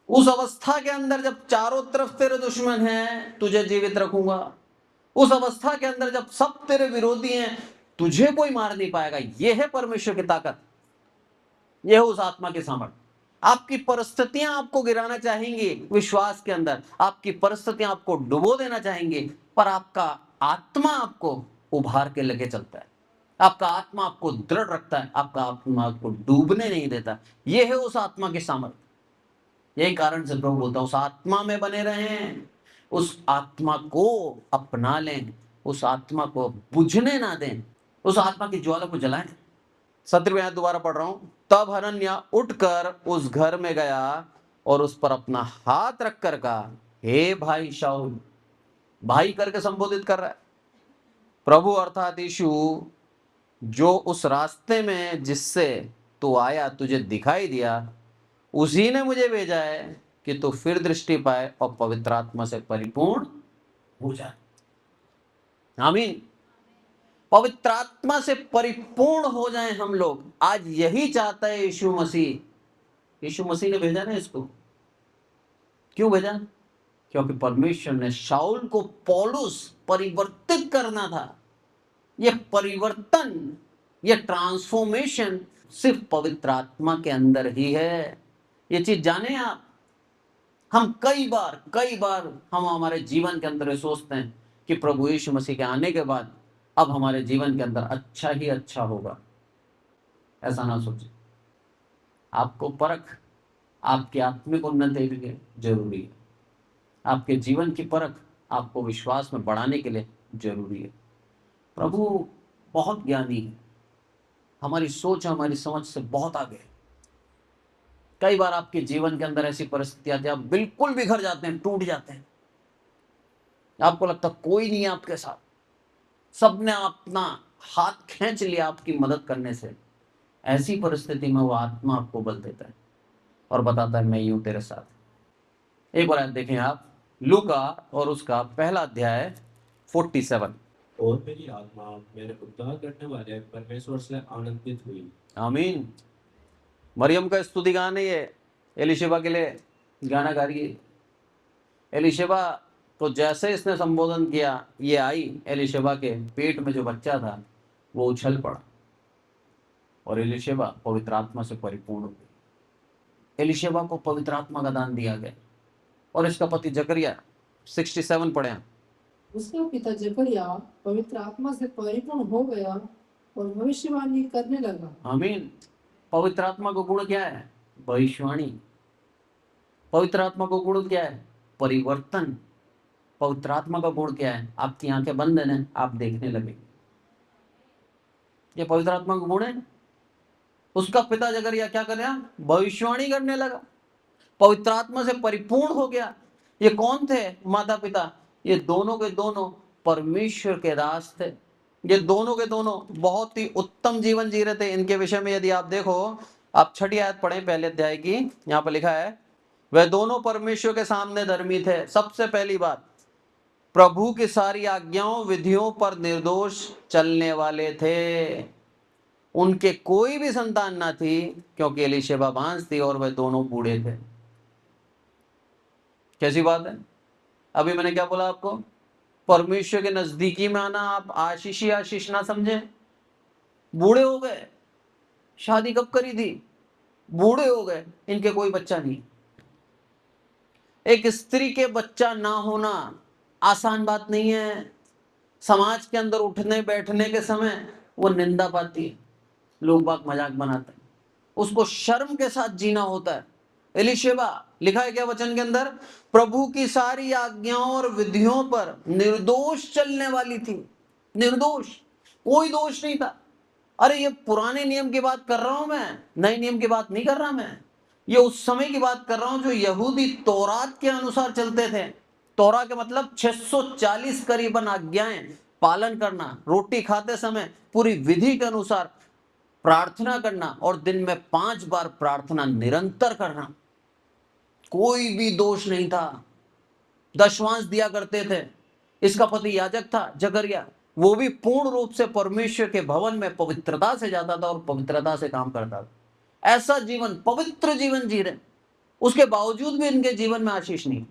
उस अवस्था के अंदर जब चारों तरफ तेरे दुश्मन हैं, तुझे जीवित रखूंगा। उस अवस्था के अंदर जब सब तेरे विरोधी हैं, तुझे कोई मार नहीं पाएगा। यह है परमेश्वर की ताकत, यह है उस आत्मा की सामर्थ। आपकी परिस्थितियां आपको गिराना चाहेंगी विश्वास के अंदर, आपकी परिस्थितियां आपको डुबो देना चाहेंगी, पर आपका आत्मा आपको उभार के लेके चलता है। आपका आत्मा आपको दृढ़ रखता है, आपका आत्मा आपको डूबने नहीं देता। यह है उस आत्मा की सामर्थ। यही कारण से प्रभु बोलता है उस आत्मा में बने रहें, उस आत्मा को अपना लें, उस आत्मा को बुझने ना दें, उस आत्मा की ज्वाला को जलाएं। 17वें आयत दोबारा पढ़ रहा हूं। तब हनन्याह उठकर उस घर में गया और उस पर अपना हाथ रखकर कहा, हे भाई शाऊल। भाई करके संबोधित कर रहा है। प्रभु अर्थात यीशु जो उस रास्ते में जिससे तू आया तुझे दिखाई दिया, उसी ने मुझे भेजा है कि तू फिर दृष्टि पाए और पवित्र आत्मा से परिपूर्ण हो जाए। आमीन। पवित्र आत्मा से परिपूर्ण हो जाएं हम लोग। आज यही चाहता है यीशु मसीह। यीशु मसीह ने भेजा ना इसको। क्यों भेजा? क्योंकि परमेश्वर ने शाऊल को पौलुस परिवर्तित करना था। यह परिवर्तन, यह ट्रांसफॉर्मेशन सिर्फ पवित्र आत्मा के अंदर ही है। ये चीज जाने आप। हम कई बार हम हमारे जीवन के अंदर सोचते हैं कि प्रभु यीशु मसीह के आने के बाद अब हमारे जीवन के अंदर अच्छा ही अच्छा होगा। ऐसा ना सोचें। आपको परख आपकी आत्मिक उन्नति के लिए जरूरी है। आपके जीवन की परख आपको विश्वास में बढ़ाने के लिए जरूरी है। प्रभु बहुत ज्ञानी है, हमारी सोच हमारी समझ से बहुत आगे है। कई बार आपके जीवन के अंदर ऐसी परिस्थिति आती है, आप बिल्कुल बिखर जाते हैं, टूट जाते हैं। आपको लगता है कोई नहीं है आपके साथ, सबने अपना हाथ खींच लिया आपकी मदद करने से। ऐसी परिस्थिति में वो आत्मा आपको बल देता है और बताता है मैं यूं तेरे साथ। एक बार देखें आप लूका और उसका पहला अध्याय 47। और मेरी आत्मा मेरे उद्धार करने वाले परमेश्वर से आनंदित हुई। आमीन। मरियम का स्तुति गाना ये एलिशबा के लिए गाना गा रही है। एलिशबा तो जैसे इसने संबोधन किया, ये आई, एलिशबा के पेट में जो बच्चा था वो उछल पड़ा और एलिशबा पवित्र आत्मा से परिपूर्ण हो गई। एलिशबा को पवित्र आत्मा का दान दिया गया और इसका पति जकरिया 67 पढ़े हैं। उसका पिता जकरिया पवित्र आत्मा से परिपूर्ण हो गया और भविष्यवाणी करने लगा। आमीन। पवित्र आत्मा को गुण क्या है? भविष्यवाणी। पवित्र आत्मा को गुण क्या है? परिवर्तन। पवित्र आत्मा का गुण क्या है? आपकी आंखें बंद है ना, आप देखने लगेंगे। ये पवित्र आत्मा का गुण है। उसका पिता जकरिया क्या कर रहा? भविष्यवाणी करने लगा, पवित्र आत्मा से परिपूर्ण हो गया। ये कौन थे माता पिता? ये दोनों के दोनों परमेश्वर के दास थे। ये दोनों के दोनों बहुत ही उत्तम जीवन जी रहे थे। इनके विषय में यदि आप देखो, आप 6 आयत पढ़ें पहले अध्याय की। यहाँ पर लिखा है वह दोनों परमेश्वर के सामने धर्मी थे। सबसे पहली बात, प्रभु की सारी आज्ञाओं विधियों पर निर्दोष चलने वाले थे। उनके कोई भी संतान ना थी क्योंकि एलीशबा बांझ थी और वह दोनों बूढ़े थे। कैसी बात है? अभी मैंने क्या बोला आपको? परमेश्वर के नजदीकी में आना आप आशीष ही आशीष ना समझे। बूढ़े हो गए, शादी कब करी थी? बूढ़े हो गए, इनके कोई बच्चा नहीं। एक स्त्री के बच्चा ना होना आसान बात नहीं है। समाज के अंदर उठने बैठने के समय वो निंदा पाती है, लोग बाग मजाक बनाते हैं, उसको शर्म के साथ जीना होता है। एलीशेबा, लिखा है क्या वचन के अंदर, प्रभु की सारी आज्ञाओं और विधियों पर निर्दोष चलने वाली थी। निर्दोष, कोई दोष नहीं था। अरे ये पुराने नियम की बात कर रहा हूं मैं, नए नियम की बात नहीं कर रहा मैं। ये उस समय की बात कर रहा हूं जो यहूदी तौरात के अनुसार चलते थे। तौरा के मतलब 640 करीबन आज्ञाएं पालन करना, रोटी खाते समय पूरी विधि के अनुसार प्रार्थना करना और दिन में 5 बार प्रार्थना निरंतर करना। कोई भी दोष नहीं था। दशवांश दिया करते थे। इसका पति याजक था जकरिया, वो भी पूर्ण रूप से परमेश्वर के भवन में पवित्रता से जाता था और पवित्रता से काम करता था। ऐसा जीवन, पवित्र जीवन जी रहे, उसके बावजूद भी इनके जीवन में आशीष नहीं।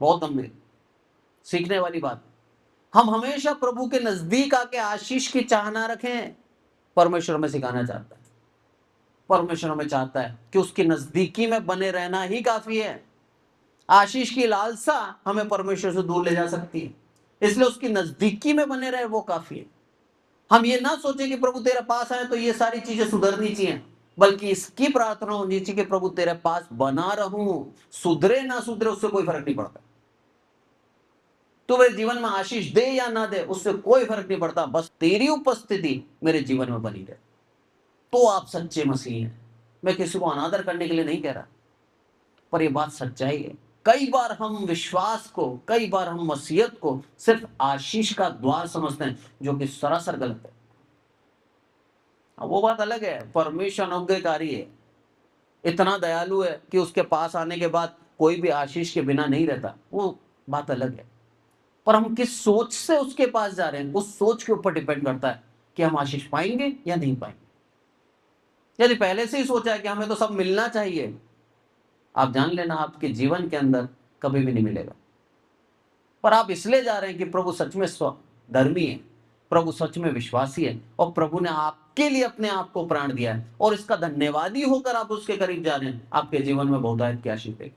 बहुत गंभीर, सीखने वाली बात। हम हमेशा प्रभु के नजदीक आके आशीष की चाहना रखें। परमेश्वर हमें सिखाना चाहता है, परमेश्वर हमें चाहता है कि उसकी नजदीकी में बने रहना ही काफी है। आशीष की लालसा हमें परमेश्वर से दूर ले जा सकती है, इसलिए उसकी नजदीकी में बने रहे वो काफी है। हम ये ना सोचें कि प्रभु तेरे पास आए तो ये सारी चीजें सुधरनी चाहिए, बल्कि इसकी प्रार्थना होनी चाहिए कि प्रभु तेरे पास बना रहूं। सुधरे ना सुधरे उससे कोई फर्क नहीं पड़ता। तो वे जीवन में आशीष दे या ना दे उससे कोई फर्क नहीं पड़ता, बस तेरी उपस्थिति मेरे जीवन में बनी रहे तो आप सच्चे मसीह हैं। मैं किसी को अनादर करने के लिए नहीं कह रहा, पर यह बात सच्चाई है। कई बार हम विश्वास को, कई बार हम मसीहत को सिर्फ आशीष का द्वार समझते हैं, जो कि सरासर गलत है। वो बात अलग है, परमेश्वर अनुग्रहकारी है, इतना दयालु है कि उसके पास आने के बाद कोई भी आशीष के बिना नहीं रहता, वो बात अलग है। पर हम किस सोच से उसके पास जा रहे हैं, उस सोच के ऊपर डिपेंड करता है कि हम आशीष पाएंगे या नहीं पाएंगे। यदि पहले से ही सोचा है कि हमें तो सब मिलना चाहिए, आप जान लेना आपके जीवन के अंदर कभी भी नहीं मिलेगा। पर आप इसलिए जा रहे हैं कि प्रभु सच में धर्मी है, प्रभु सच में विश्वासी है और प्रभु ने आपके लिए अपने आप को प्राण दिया है, और इसका धन्यवादी होकर आप उसके करीब जा रहे हैं। आपके जीवन में बहुतायत की आशीष देगी।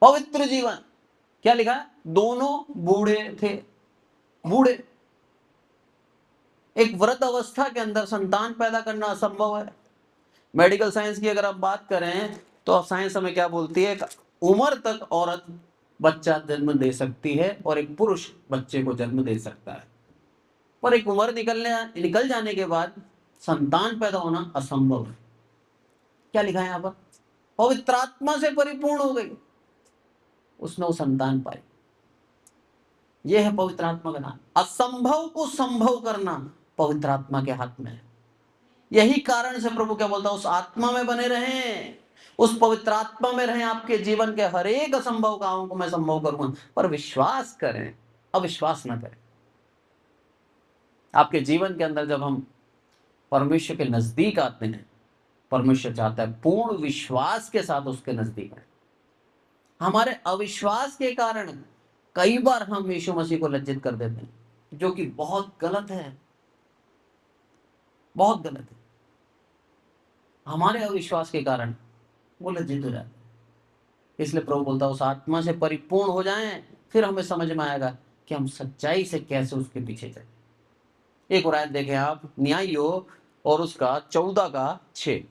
पवित्र जीवन, क्या लिखा है, दोनों बूढ़े थे। बूढ़े, एक वृद्ध अवस्था के अंदर संतान पैदा करना असंभव है। मेडिकल साइंस की अगर आप बात करें तो साइंस हमें क्या बोलती है, उम्र तक औरत बच्चा जन्म दे सकती है और एक पुरुष बच्चे को जन्म दे सकता है, पर एक उम्र निकल जाने के बाद संतान पैदा होना असंभव है। क्या लिखा है यहां पर, पवित्र आत्मा से परिपूर्ण हो गई, उसने वो संतान पाई। यह है पवित्र आत्मा का नाम। असंभव को संभव करना पवित्र आत्मा के हाथ में है। यही कारण से प्रभु क्या बोलता है, उस आत्मा में बने रहें, उस पवित्र आत्मा में रहें, आपके जीवन के हर एक असंभव कामों को मैं संभव करूंगा। पर विश्वास करें, अविश्वास न करें। आपके जीवन के अंदर जब हम परमेश्वर के नजदीक आते हैं, परमेश्वर चाहता है पूर्ण विश्वास के साथ उसके नजदीक आए। हमारे अविश्वास के कारण कई बार हम यीशु मसीह को लज्जित कर देते हैं, जो कि बहुत गलत है, बहुत गलत है। हमारे अविश्वास के कारण वो लज्जित हो जाते हैं। इसलिए प्रभु बोलता है उस आत्मा से परिपूर्ण हो जाएं, फिर हमें समझ में आएगा कि हम सच्चाई से कैसे उसके पीछे चलें। एक और आयत देखें आप, न्याययोग और उसका 14:6।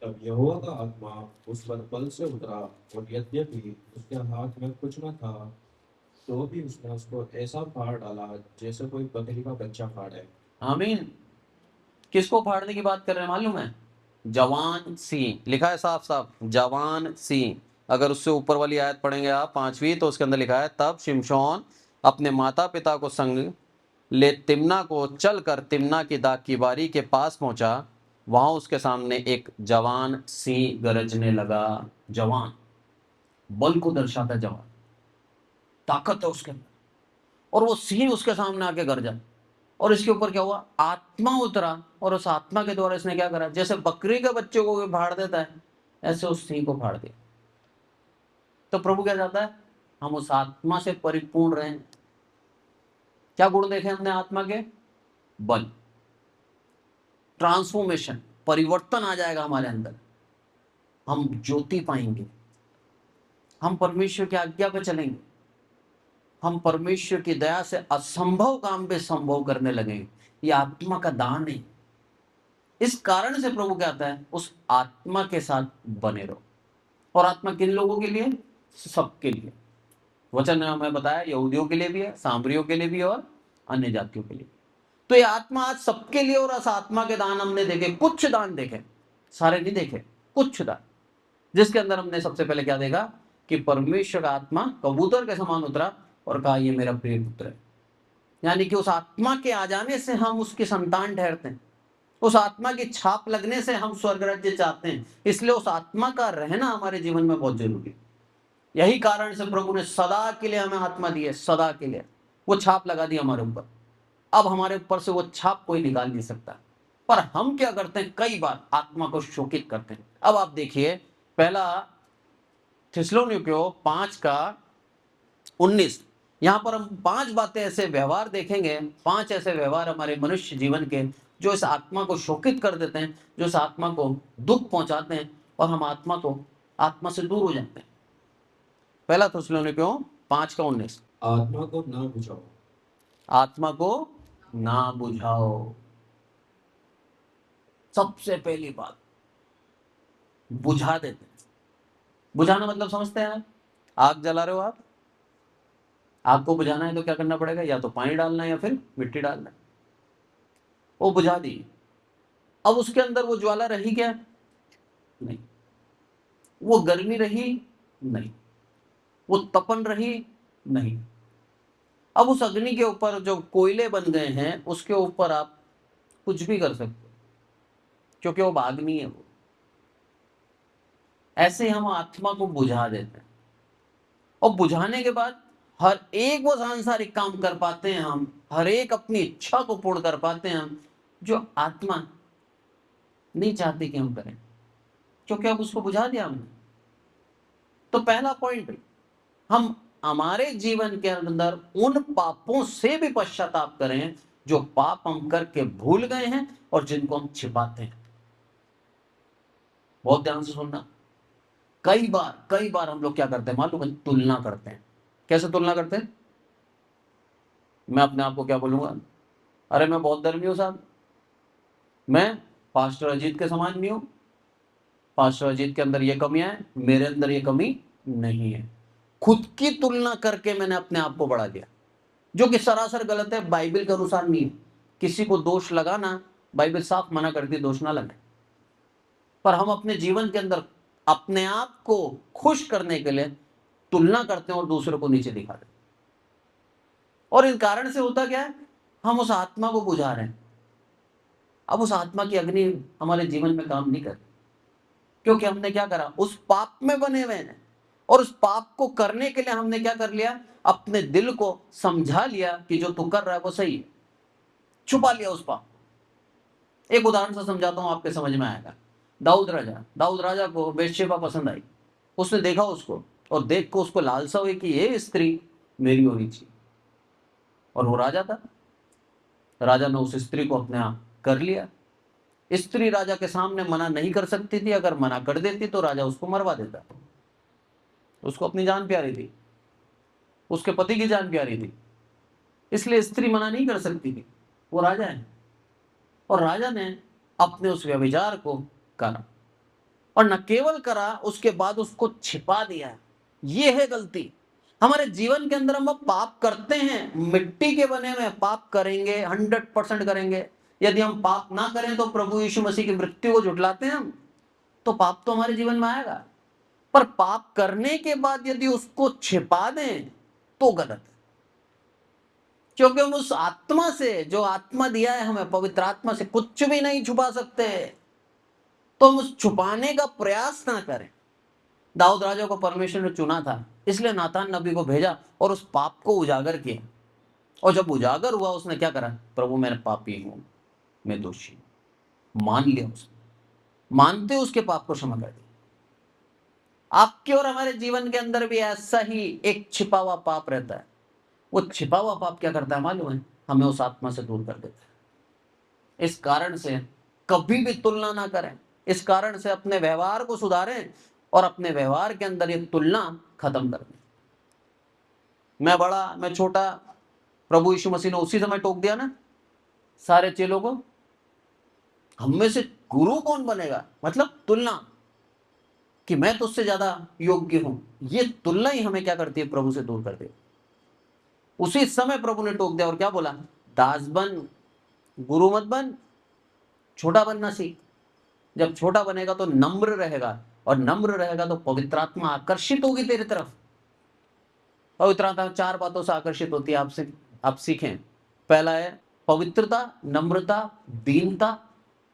तब यहोवा का आत्मा उस पर बल से उतरा, और यद्यपि उसके हाथ में कुछ न था, तो भी उसने उसको ऐसा फाड़ डाला जैसे कोई बकरी का बच्चा फाड़े। आमीन। किसको फाड़ने की बात कर रहे हैं मालूम है, जवान सिंह। लिखा है साफ साफ, जवान सिंह। अगर उससे ऊपर वाली आयत पढ़ेंगे आप 5वीं, तो उसके अंदर लिखा है, तब शिमशोन अपने माता पिता को संग ले तिम्ना को चलकर तिम्ना की दाग की बारी के पास पहुंचा। वहां उसके सामने एक जवान सिंह गरजने लगा। जवान बल को दर्शाता है, जवान ताकत है उसके अंदर, और वो सिंह उसके सामने आके गरजा। और इसके ऊपर क्या हुआ, आत्मा उतरा, और उस आत्मा के द्वारा इसने क्या करा, जैसे बकरी के बच्चे को फाड़ देता है, ऐसे उस सिंह को फाड़ दिया। तो प्रभु क्या चाहता है, हम उस आत्मा से परिपूर्ण रहें। क्या गुण देखे हमने आत्मा के, बल, हम परमेश्वर की आज्ञा पर चलेंगे, हम परमेश्वर की दया से असंभव काम पे संभव करने लगेंगे। ये आत्मा का दान है। इस कारण से प्रभु कहता है उस आत्मा के साथ बने रहो। और आत्मा किन लोगों के लिए? सबके लिए। वचन ने हमें बताया यहूदियों के लिए भी है, सामरियों के लिए भी है और अन्य जातियों के लिए। तो ये आत्मा आज सबके लिए। और उस आत्मा के दान हमने देखे, कुछ दान देखे, सारे नहीं देखे, कुछ दान, जिसके अंदर हमने सबसे पहले क्या देखा कि परमेश्वर का आत्मा कबूतर के समान उतरा और कहा ये मेरा प्रिय पुत्र है। यानी कि उस आत्मा के आ जाने से हम उसके संतान ठहरते हैं, उस आत्मा की छाप लगने से हम स्वर्ग राज्य चाहते हैं। इसलिए उस आत्मा का रहना हमारे जीवन में बहुत जरूरी है। यही कारण से प्रभु ने सदा के लिए हमें आत्मा दी है, सदा के लिए वो छाप लगा दी हमारे ऊपर। अब हमारे ऊपर से वो छाप कोई निकाल नहीं सकता। पर हम क्या करते हैं, कई बार आत्मा को शोकित करते हैं। अब आप देखिए पहला थिस्सलुनीकियों 5:19, यहां पर हम 5 बातें ऐसे व्यवहार देखेंगे, 5 ऐसे व्यवहार हमारे मनुष्य जीवन के जो इस आत्मा को शोकित कर देते हैं, जो इस आत्मा को दुख पहुंचाते हैं और हम आत्मा से दूर हो जाते हैं। पहला थिस्सलुनीकियों 5:19, आत्मा को ना बुझाओ। आत्मा को ना बुझाओ। सबसे पहली बात, बुझा देते हैं। बुझाना मतलब समझते हैं? आग जला रहे हो आप, आग को बुझाना है तो क्या करना पड़ेगा? या तो पानी डालना है या फिर मिट्टी डालना है। वो बुझा दी, अब उसके अंदर वो ज्वाला रही क्या? नहीं। वो गर्मी रही? नहीं। वो तपन रही? नहीं। अब उस अग्नि के ऊपर जो कोयले बन गए हैं उसके ऊपर आप कुछ भी कर सकते हो, क्योंकि वो आग नहीं है। वो ऐसे हम आत्मा को बुझा देते हैं। और बुझाने के बाद हर एक वो सांसारिक काम कर पाते हैं, हम हर एक अपनी इच्छा को पूर्ण कर पाते हैं हम, जो आत्मा नहीं चाहती कि हम करें, क्योंकि अब उसको बुझा दिया हमने। तो पहला पॉइंट, हम हमारे जीवन के अंदर उन पापों से भी पश्चाताप करें जो पाप हम करके भूल गए हैं और जिनको हम छिपाते हैं। बहुत ध्यान से सुनना। कई बार हम लोग क्या करते हैं मालूम है? तुलना करते हैं। कैसे तुलना करते हैं? मैं अपने आप को क्या बोलूंगा? अरे मैं बहुत धर्मी हूं साहब, मैं पास्टर अजीत के समान नहीं हूं, पास्टर अजीत के अंदर ये कमियां हैं, मेरे अंदर ये कमी नहीं है। खुद की तुलना करके मैंने अपने आप को बढ़ा दिया, जो कि सरासर गलत है, बाइबल के अनुसार नहीं है। किसी को दोष लगाना, बाइबल साफ मना करती है दोष ना लगाए। पर हम अपने जीवन के अंदर अपने आप को खुश करने के लिए तुलना करते हैं और दूसरों को नीचे दिखाते हैं। और इन कारण से होता क्या है? हम उस आत्मा को बुझा रहे हैं। अब उस आत्मा की अग्नि हमारे जीवन में काम नहीं करती, क्योंकि हमने क्या करा? उस पाप में बने हुए हैं। और उस पाप को करने के लिए हमने क्या कर लिया? अपने दिल को समझा लिया कि जो तू कर रहा है वो सही है, छुपा लिया उस पाप को। एक उदाहरण से समझाता हूं, आपके समझ में आएगा। दाऊद राजा को बेतशेबा पसंद आई। उसने देखा उसको और देख को उसको लालसा हुई कि ये स्त्री मेरी होनी चाहिए। और वो राजा था, राजा ने उस स्त्री को अपने आप कर लिया। स्त्री राजा के सामने मना नहीं कर सकती थी, अगर मना कर देती तो राजा उसको मरवा देता। उसको अपनी जान प्यारी थी, उसके पति की जान प्यारी थी, इसलिए स्त्री मना नहीं कर सकती थी। वो राजा है, और राजा ने अपने उस व्यभिचार को करा, और न केवल करा, उसके बाद उसको छिपा दिया। ये है गलती। हमारे जीवन के अंदर हम पाप करते हैं, मिट्टी के बने हुए पाप करेंगे, 100% करेंगे। यदि हम पाप ना करें तो प्रभु यीशु मसीह की मृत्यु को झुठलाते हैं हम, तो पाप तो हमारे जीवन में आएगा। पर पाप करने के बाद यदि उसको छिपा दें तो गलत है, क्योंकि हम उस आत्मा से, जो आत्मा दिया है हमें, पवित्र आत्मा से कुछ भी नहीं छुपा सकते। तो हम उस छुपाने का प्रयास ना करें। दाऊद राजा को परमेश्वर ने चुना था, इसलिए नातान नबी को भेजा और उस पाप को उजागर किया। और जब उजागर हुआ, उसने क्या करा? प्रभु मैं पापी हूं, मैं दोषी हूं, मान लिया। उसने मानते उसके पाप को क्षमा कर दिया। आपके और हमारे जीवन के अंदर भी ऐसा ही एक छिपा हुआ पाप रहता है। वो छिपा हुआ पाप क्या करता है मालूम है? हमें उस आत्मा से दूर कर देता है। इस कारण से कभी भी तुलना ना करें, इस कारण से अपने व्यवहार को सुधारें और अपने व्यवहार के अंदर ये तुलना खत्म कर दें। मैं बड़ा, मैं छोटा, प्रभु यीशु मसीह ने उसी समय टोक दिया ना सारे चेलों को। हम में से गुरु कौन बनेगा, मतलब तुलना कि मैं तो उससे ज्यादा योग्य हूं। ये तुलना ही हमें क्या करती है, प्रभु से दूर कर दे। उसी समय प्रभु ने टोक दिया और क्या बोला, दास बन, गुरु मत बन, छोटा बनना सीख। जब छोटा बनेगा तो नम्र रहेगा, और नम्र रहेगा तो पवित्र आत्मा आकर्षित होगी तेरी तरफ। पवित्र आत्मा 4 बातों से आकर्षित होती है आपसे, आप सीखें। पहला है पवित्रता, नम्रता, दीनता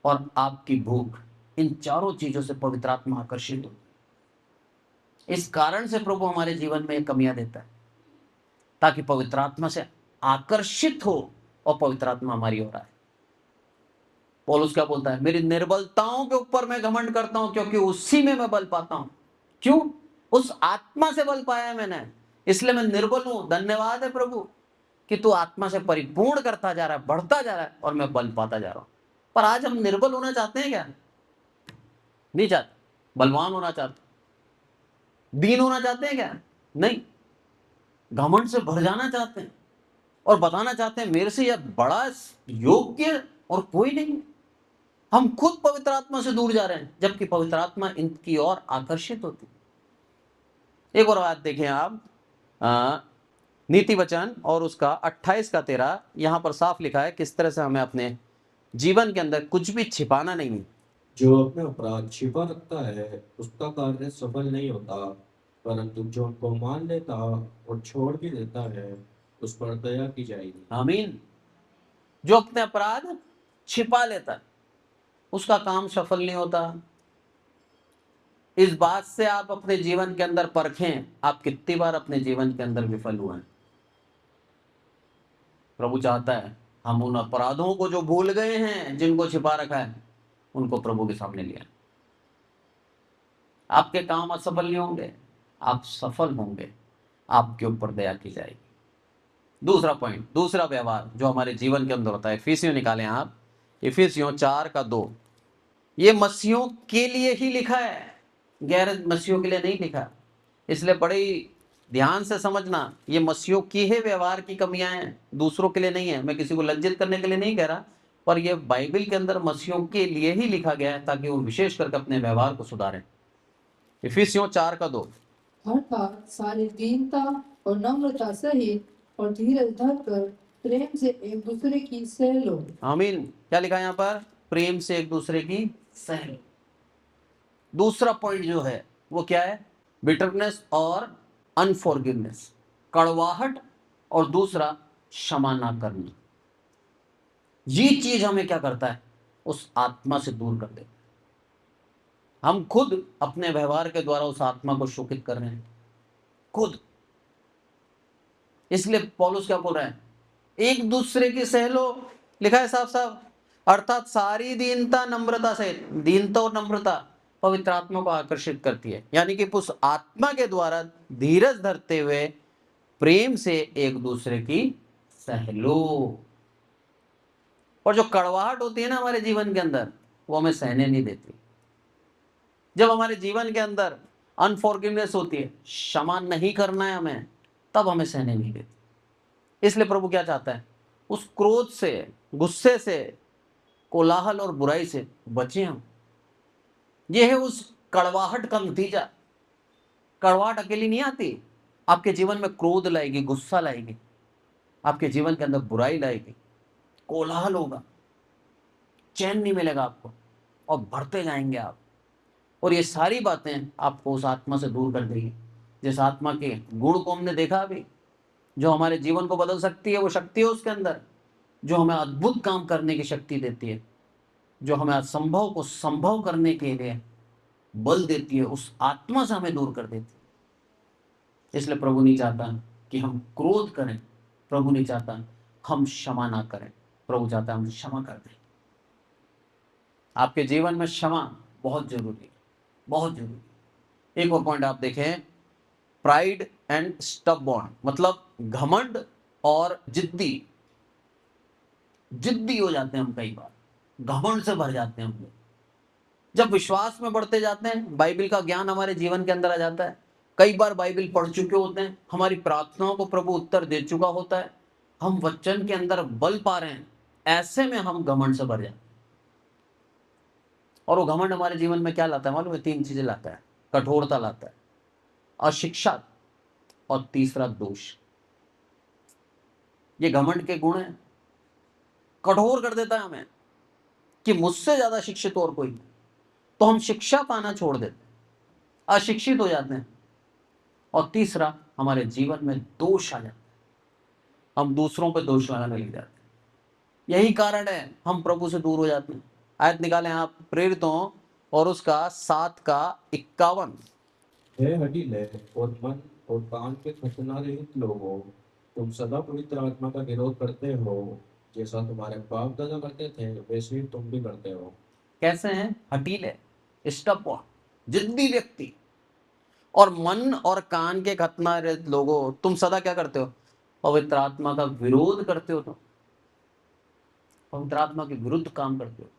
और आपकी भूख। इन चारों चीजों से पवित्र आत्मा आकर्षित होती है। इस कारण से प्रभु हमारे जीवन में कमियां देता है, ताकि पवित्र आत्मा से आकर्षित हो और पवित्र आत्मा हमारी ओर आए। पौलुस क्या बोलता है, मेरी निर्बलताओं के ऊपर मैं घमंड करता हूं, क्योंकि उसी में मैं बल पाता हूं। क्यों? उस आत्मा से बल पाया है मैंने, इसलिए मैं निर्बल हूं। धन्यवाद है प्रभु कि तू आत्मा से परिपूर्ण करता जा रहा है, बढ़ता जा रहा है, और मैं बल पाता जा रहा हूं। पर आज हम निर्बल होना चाहते हैं क्या? नहीं चाहते। बलवान होना चाहते, दीन होना चाहते हैं क्या? नहीं। घमंड से भर जाना चाहते हैं और बताना चाहते हैं मेरे से यह बड़ा योग्य और कोई नहीं। हम खुद पवित्र आत्मा से दूर जा रहे हैं, जबकि पवित्र आत्मा इनकी ओर आकर्षित होती है। एक और बात देखें आप, नीति वचन और उसका 28 का 13, यहां पर साफ लिखा है किस तरह से हमें अपने जीवन के अंदर कुछ भी छिपाना नहीं है। जो अपने अपराध छिपा रखता है उसका कार्य सफल नहीं होता, परंतु जो उनको मान लेता और छोड़ भी देता है उस पर दया की जाएगी। आमीन। जो अपने अपराध छिपा लेता है उसका काम सफल नहीं होता। इस बात से आप अपने जीवन के अंदर परखें, आप कितनी बार अपने जीवन के अंदर विफल हुए हैं। प्रभु चाहता है हम उन अपराधों को जो भूल गए हैं, जिनको छिपा रखा है, उनको प्रभु के सामने लिया। आपके काम असफल नहीं होंगे, आप सफल होंगे, आपके ऊपर दया की जाएगी। दूसरा पॉइंट, दूसरा व्यवहार जो हमारे जीवन के अंदर होता है, इफिसियों निकालें आप, इफिसियों 4:2। ये मसीहों के लिए ही लिखा है, गैर मसीहों के लिए नहीं लिखा। इसलिए बड़े ही ध्यान से समझना, ये मसीहों की ही व्यवहार की कमियां हैं, दूसरों के लिए नहीं है। मैं किसी को लज्जित करने के लिए नहीं कह रहा, पर यह बाइबल के अंदर मसीहों के लिए ही लिखा गया है, ताकि वो विशेष करके अपने व्यवहार को सुधारें। इफिसियों 4:2। अर्थात सारी दीनता और नम्रता सहित और धीरज धरकर प्रेम से एक दूसरे की सह लो। आमीन। क्या लिखा है यहाँ पर? प्रेम से एक दूसरे की सह लो। दूसरा पॉइंट जो है वो क्या है? बिटरनेस और अनफॉरगिवनेस, कड़वाहट, और दूसरा क्षमा ना करना। ये चीज हमें क्या करता है? उस आत्मा से दूर कर देता है। हम खुद अपने व्यवहार के द्वारा उस आत्मा को शोकित कर रहे हैं, खुद। इसलिए पौलुस क्या बोल रहा है? एक दूसरे की सह लो, लिखा है साफ साफ। अर्थात सारी दीनता नम्रता से, दीनता और नम्रता पवित्र आत्मा को आकर्षित करती है, यानी कि उस आत्मा के द्वारा धीरज धरते हुए प्रेम से एक दूसरे की सह लो। और जो कड़वाहट होती है ना हमारे जीवन के अंदर, वो हमें सहने नहीं देती। जब हमारे जीवन के अंदर अनफॉरगिवनेस होती है, क्षमा नहीं करना है हमें, तब हमें सहने नहीं देती। इसलिए प्रभु क्या चाहता है? उस क्रोध से, गुस्से से, कोलाहल और बुराई से बचे हम। यह है उस कड़वाहट का नतीजा। कड़वाहट अकेली नहीं आती, आपके जीवन में क्रोध लाएगी, गुस्सा लाएगी, आपके जीवन के अंदर बुराई लाएगी, कोलाहल होगा, चैन नहीं मिलेगा आपको, और बढ़ते जाएंगे आप। और ये सारी बातें आपको उस आत्मा से दूर कर देगी। जिस आत्मा के गुण को हमने देखा अभी, जो हमारे जीवन को बदल सकती है, वो शक्ति है उसके अंदर, जो हमें अद्भुत काम करने की शक्ति देती है, जो हमें असंभव को संभव करने के लिए बल देती है, उस आत्मा से हमें दूर कर देती है। इसलिए प्रभु नहीं चाहता कि हम क्रोध करें, प्रभु नहीं चाहता हम क्षमा ना करें, प्रभु चाहता है हम क्षमा कर दें। आपके जीवन में क्षमा बहुत जरूरी है, बहुत जरूरी। एक और पॉइंट आप देखें, प्राइड एंड स्टबबॉर्न, मतलब घमंड और जिद्दी हो जाते हैं हम। कई बार घमंड से भर जाते हैं हम लोग, जब विश्वास में बढ़ते जाते हैं, बाइबल का ज्ञान हमारे जीवन के अंदर आ जाता है, कई बार बाइबल पढ़ चुके होते हैं, हमारी प्रार्थनाओं को प्रभु उत्तर दे चुका होता है, हम वचन के अंदर बल पा रहे हैं, ऐसे में हम घमंड से भर जाते हैं। और वो घमंड हमारे जीवन में क्या लाता है मालूम है? 3 चीजें लाता है। कठोरता लाता है, अशिक्षा, और तीसरा दोष। ये घमंड के गुण हैं। कठोर कर देता है हमें कि मुझसे ज्यादा शिक्षित और कोई नहीं, तो हम शिक्षा पाना छोड़ देते हैं, अशिक्षित हो जाते हैं। और तीसरा, हमारे जीवन में दोष आ जाता है, हम दूसरों पे दोष लगाने लग जाते हैं। यही कारण है हम प्रभु से दूर हो जाते हैं। आयत निकालें आप प्रेरितों और उसका 7 का 51। हे हठीले और मन और कान के खतना रहित लोगों, तुम सदा पवित्र आत्मा का विरोध करते हो, जैसा तुम्हारे बाप दादा करते थे वैसे ही तुम भी करते हो। कैसे हैं? हठीले, स्टपॉट, जिद्दी व्यक्ति, और मन और कान के खतना रहित लोगों, तुम सदा क्या करते हो? पवित्र आत्मा का विरोध करते हो। तुम पवित्र आत्मा के विरुद्ध काम करते हो।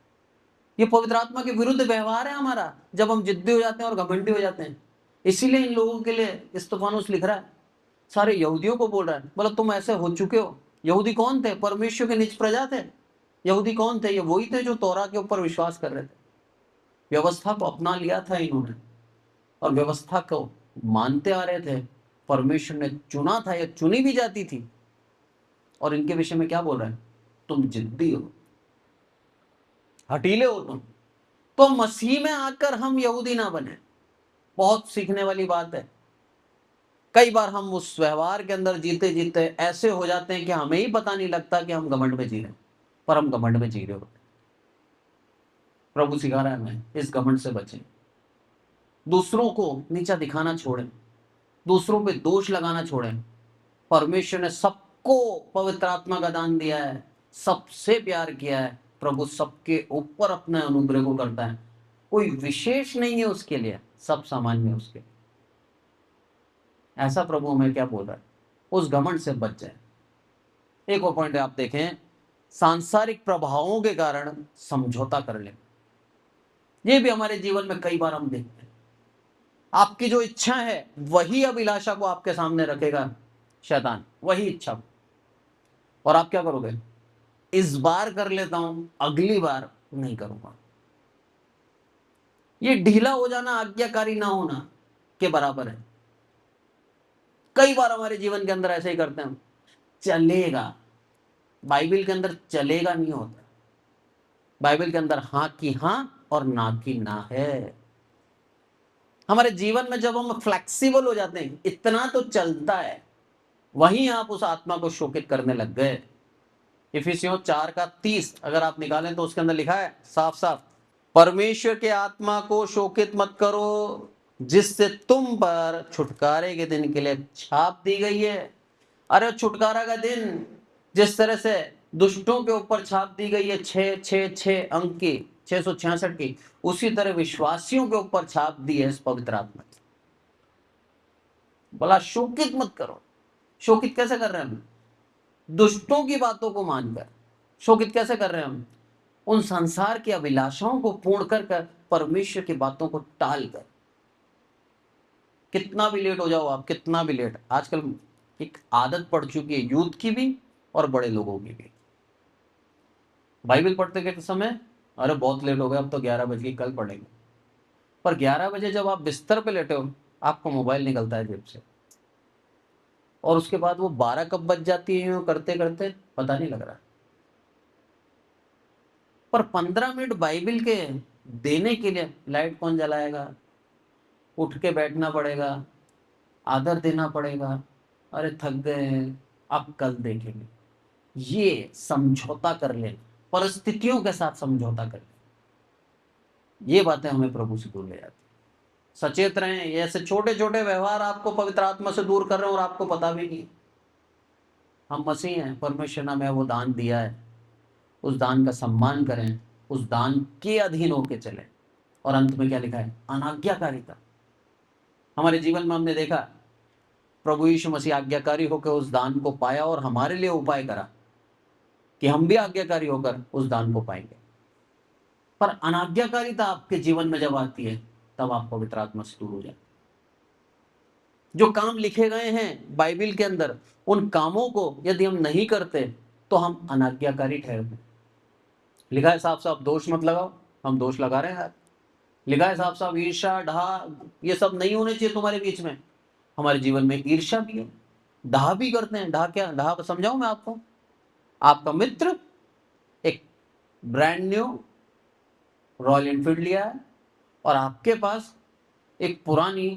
ये पवित्र आत्मा के विरुद्ध व्यवहार है हमारा, जब हम जिद्दी हो जाते हैं और घमंडी हो जाते हैं। इसीलिए इन लोगों के लिए स्तिफानुस लिख रहा है, सारे यहूदियों को बोल रहा है, बोला तुम ऐसे हो चुके हो। यहूदी कौन थे? परमेश्वर के निज प्रजा थे। यहूदी कौन थे? ये वही थे जो तौरा के ऊपर विश्वास कर रहे थे। व्यवस्था को अपना लिया था इन्होंने, और व्यवस्था को मानते आ रहे थे। परमेश्वर ने चुना था, या चुनी भी जाती थी। और इनके विषय में क्या बोल रहे हैं? तुम जिद्दी हो, हठीले हो तुम। तो मसीह में आकर हम यहूदी ना बने। बहुत सीखने वाली बात है। कई बार हम उस व्यवहार के अंदर जीते जीते ऐसे हो जाते हैं कि हमें ही पता नहीं लगता कि हम घमंड में जी रहे हैं, पर हम घमंड में जी रहे होते हैं। प्रभु सिखा रहा है हमें, इस घमंड से बचें। दूसरों को नीचा दिखाना छोड़ें, दूसरों पे दोष लगाना छोड़ें। परमेश्वर ने सबको पवित्र आत्मा का दान दिया है, सबसे प्यार किया है। प्रभु सबके ऊपर अपने अनुग्रह को करता है, कोई विशेष नहीं है उसके लिए, सब सामान्य है उसके। ऐसा प्रभु हमें क्या बोल रहा है? उस घमंड से बच जाए। एक और पॉइंट आप देखें, सांसारिक प्रभावों के कारण समझौता कर ले। ये भी हमारे जीवन में कई बार हम देखते हैं। आपकी जो इच्छा है वही अभिलाषा को आपके सामने रखेगा शैतान, वही इच्छा को, और आप क्या करोगे? इस बार कर लेता हूं, अगली बार नहीं करूंगा। ये ढीला हो जाना, आज्ञाकारी ना होना के बराबर है। कई बार हमारे जीवन के अंदर ऐसे ही करते हैं हम। चलेगा, बाइबल के अंदर चलेगा नहीं होता। बाइबल के अंदर हाँ की हाँ और ना की ना है। हमारे जीवन में जब हम फ्लेक्सिबल हो जाते हैं, इतना तो चलता है, वहीं आप उस आत्मा को शोकित करने लग गए। इफिसियों 4 का 30 अगर आप निकालें तो उसके अंदर लिखा है साफ साफ, परमेश्वर के आत्मा को शोकित मत करो, जिससे तुम पर छुटकारे के दिन के लिए छाप दी गई है। अरे छुटकारा का दिन जिस तरह से दुष्टों के ऊपर छाप दी गई है 666 अंक की, 666 की, उसी तरह विश्वासियों के ऊपर छाप दी है इस पवित्र आत्मा की। बोला शोकित मत करो। शोकित कैसे कर रहे हैं हम? दुष्टों की बातों को मानकर। शोकित कैसे कर रहे हैं हम? उन संसार की अभिलाषाओं को पूर्ण कर परमेश्वर की बातों को टाल कर। कितना भी लेट हो जाओ आप, कितना भी लेट, आजकल एक आदत पड़ चुकी है यूथ की भी और बड़े लोगों की भी। बाइबल पढ़ते के समय अरे बहुत लेट हो गया, अब तो 11 बज गई, कल पढ़ेंगे। पर 11 बजे जब आप बिस्तर पे लेटे हो, आपको मोबाइल निकलता है जेब से, और उसके बाद वो 12 कब बज जाती है करते करते पता नहीं लग रहा। पर 15 मिनट बाइबल के देने के लिए लाइट कौन जलाएगा? उठ के बैठना पड़ेगा, आदर देना पड़ेगा। अरे थक गए, अब कल देखेंगे। ये समझौता कर लेना, परिस्थितियों के साथ समझौता कर लेना, ये बातें हमें प्रभु से दूर ले जाती। सचेत रहें, ये ऐसे छोटे छोटे व्यवहार आपको पवित्र आत्मा से दूर कर रहे हैं और आपको पता भी नहीं। हम मसीह हैं, परमेश्वर ने हमें वो दान दिया है, उस दान का सम्मान करें, उस दान के अधीन होकर चलें। और अंत में क्या लिखा है? अनाज्ञाकारिता। हमारे जीवन में हमने देखा प्रभु यीशु मसीह आज्ञाकारी होकर उस दान को पाया और हमारे लिए उपाय करा कि हम भी आज्ञाकारी होकर उस दान को पाएंगे। पर अनाज्ञाकारिता आपके जीवन में जब आती है तब आप पवित्र आत्मा से दूर हो जाते। जो काम लिखे गए हैं बाइबल के अंदर, उन कामों को यदि हम नहीं करते तो हम अनाज्ञाकारी ठहरते। लिखा है साफ साफ, दोष मत लगाओ, हम दोष लगा रहे हैं यार। लिखा है साफ साफ, ईर्ष्या ढहा ये सब नहीं होने चाहिए तुम्हारे बीच में। हमारे जीवन में ईर्ष्या भी है, ढहा भी करते हैं। ढहा क्या? ढहा समझाऊं मैं आपको। आपका मित्र एक ब्रांड न्यू रॉयल एनफील्ड लिया है और आपके पास एक पुरानी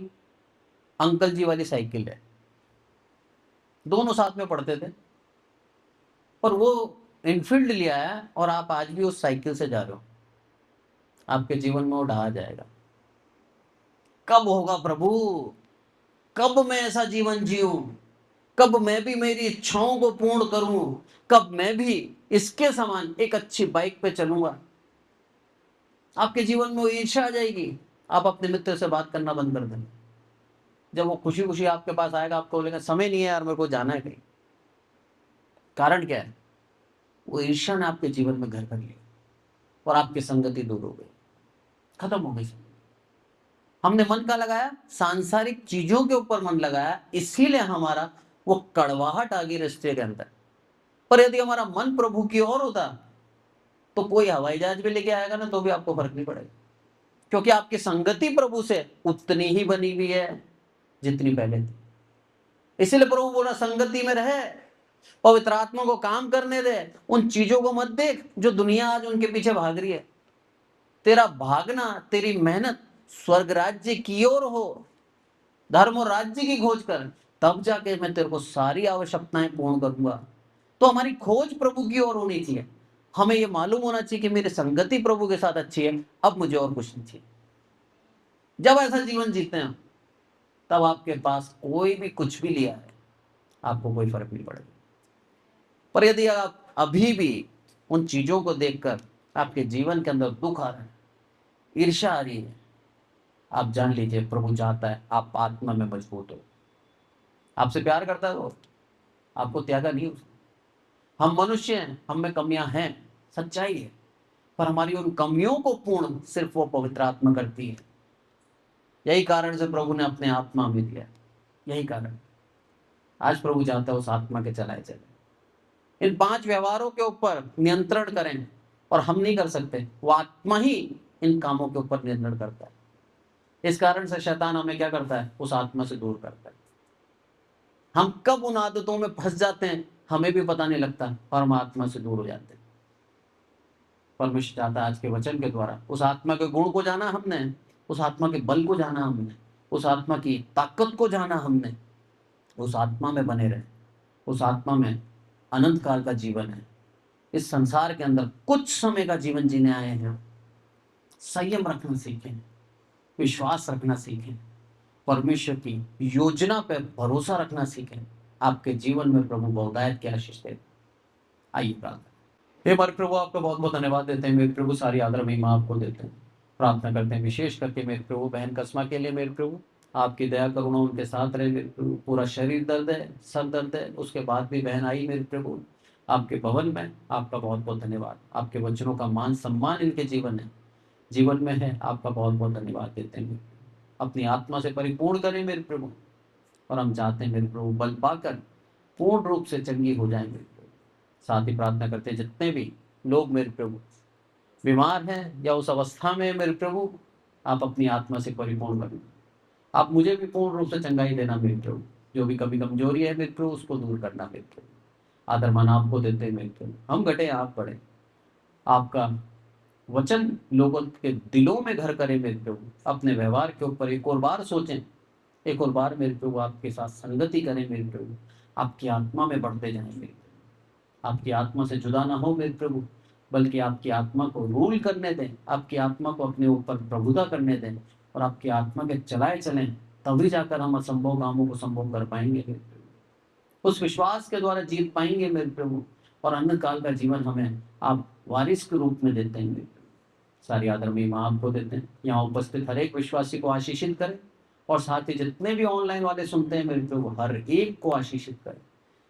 अंकल जी वाली साइकिल है, दोनों साथ में पढ़ते थे, पर वो एनफील्ड लिया है और आप आज भी उस साइकिल से जा रहे हो। आपके जीवन में वो ढहा जाएगा। कब होगा प्रभु? कब मैं ऐसा जीवन जीऊं? कब मैं भी मेरी इच्छाओं को पूर्ण करूं? कब मैं भी इसके समान एक अच्छी बाइक पे चलूंगा? आपके जीवन में वो ईर्ष्या आ जाएगी। आप अपने मित्र से बात करना बंद कर देंगे। जब वो खुशी खुशी आपके पास आएगा, आपको बोलेगा समय नहीं है यार, मेरे को जाना है कहीं। कारण क्या है? वो ईर्ष्या ने आपके जीवन में घर कर लिया और आपकी संगति दूर हो गई, खत्म हो गई। हमने मन का लगाया, सांसारिक चीजों के ऊपर मन लगाया, इसीलिए हमारा वो कड़वाहट आ गई रिश्ते के अंदर। पर यदि हमारा मन प्रभु की ओर होता तो कोई हवाई जहाज भी लेके आएगा ना तो भी आपको फर्क नहीं पड़ेगा, क्योंकि आपकी संगति प्रभु से उतनी ही बनी हुई है जितनी पहले थी। इसीलिए प्रभु बोला संगति में रहे, पवित्र आत्मा को काम करने दे, उन चीजों को मत देख जो दुनिया आज उनके पीछे भाग रही है। तेरा भागना, तेरी मेहनत स्वर्ग राज्य की ओर हो, धर्म और राज्य की खोज कर, तब जाके मैं तेरे को सारी आवश्यकताएं पूर्ण करूंगा। तो हमारी खोज प्रभु की ओर होनी चाहिए। हमें ये मालूम होना चाहिए कि मेरी संगति प्रभु के साथ अच्छी है, अब मुझे और कुछ नहीं चाहिए। जब ऐसा जीवन जीते हैं तब आपके पास कोई भी कुछ भी लिया है, आपको कोई फर्क नहीं पड़ेगा। पर यदि आप अभी भी उन चीजों को देखकर आपके जीवन के अंदर दुख आ रहा है, ईर्ष्या आ रही है, आप जान लीजिए प्रभु चाहता है आप आत्मा में मजबूत हो। आपसे प्यार करता है वो, आपको त्यागा नहीं उसने। हम मनुष्य हैं, हम में कमियां हैं, सच्चाई है, पर हमारी उन कमियों को पूर्ण सिर्फ वो पवित्र आत्मा करती है। यही कारण से प्रभु ने अपने आत्मा में दिया, यही कारण। आज प्रभु चाहता है उस आत्मा के चलाए चले। इन 5 व्यवहारों के ऊपर नियंत्रण करें, और हम नहीं कर सकते, वो आत्मा ही इन कामों के ऊपर नियंत्रण करता है। इस कारण से शैतान हमें क्या करता है? उस आत्मा से दूर करता है। हम कब उन आदतों में फंस जाते हैं हमें भी पता नहीं लगता और हम आत्मा से दूर हो जाते हैं। परमेश्वर चाहता है आज के वचन के द्वारा उस आत्मा के गुण को जाना हमने, उस आत्मा के बल को जाना हमने, उस आत्मा की ताकत को जाना हमने, उस आत्मा में बने रहे। उस आत्मा में अनंत काल का जीवन है। इस संसार के अंदर कुछ समय का जीवन जीने आए हैं। संयम रखना सीखें, विश्वास रखना सीखें, परमेश्वर की योजना पर भरोसा रखना सीखें। आपके जीवन में प्रभु बहुतायत की आशीष दे। आइए प्रार्थना। हे हमारे प्रभु, आपका बहुत बहुत धन्यवाद देते हैं मेरे प्रभु, सारी आदर महिमा आपको देते हैं। प्रार्थना करते हैं विशेष करके मेरे प्रभु बहन कस्मा के लिए। मेरे प्रभु आपकी दया करुणा उनके साथ रहे। मेरे प्रभु पूरा शरीर दर्द है, सर दर्द है, उसके बाद भी बहन आई मेरे प्रभु आपके भवन में। आपका बहुत बहुत धन्यवाद। आपके वचनों का मान सम्मान इनके जीवन में है। आपका बहुत बहुत धन्यवाद देते हैं। अपनी आत्मा से परिपूर्ण करें मेरे प्रभु, और हम चाहते हैं मेरे प्रभु बल पाकर पूर्ण रूप से चंगी हो जाए मेरे प्रभु। साथ ही प्रार्थना करते हैं जितने भी लोग मेरे प्रभु बीमार हैं या उस अवस्था में मेरे प्रभु, आप अपनी आत्मा से परिपूर्ण करें। आप मुझे भी पूर्ण रूप से चंगाई देना मेरे प्रभु। जो भी कमी कमजोरी है मेरे प्रभु, उसको दूर करना मेरे प्रभु। आदर मान आपको देते हैं मेरे प्रभु। हम घटे आप बढ़े। आपका वचन लोगों के दिलों में घर करे मेरे प्रभु। अपने व्यवहार के ऊपर एक और बार सोचें, एक और बार मेरे प्रभु आपके साथ संगति करें मेरे प्रभु। आपकी आत्मा में बढ़ते जाएं मेरे प्रभु। आपकी आत्मा से जुदा ना हो मेरे प्रभु, बल्कि आपकी आत्मा को रूल करने दें, आपकी आत्मा को अपने ऊपर प्रभुता करने दें, और आपकी आत्मा के चलाए चलें। तभी जाकर हम असंभव कामों को संभव कर पाएंगे मेरे प्रभु। उस विश्वास के द्वारा जीत पाएंगे मेरे प्रभु, और अनंत काल का जीवन हमें आप वारिस के रूप में देते हैं मेरे प्रभु। सारी आदर महिमा आपको देते हैं। यहाँ उपस्थित हर एक विश्वासी को आशीषित करें, और साथ ही जितने भी ऑनलाइन वाले सुनते हैं मेरे प्रभु, हर एक को आशीषित करें।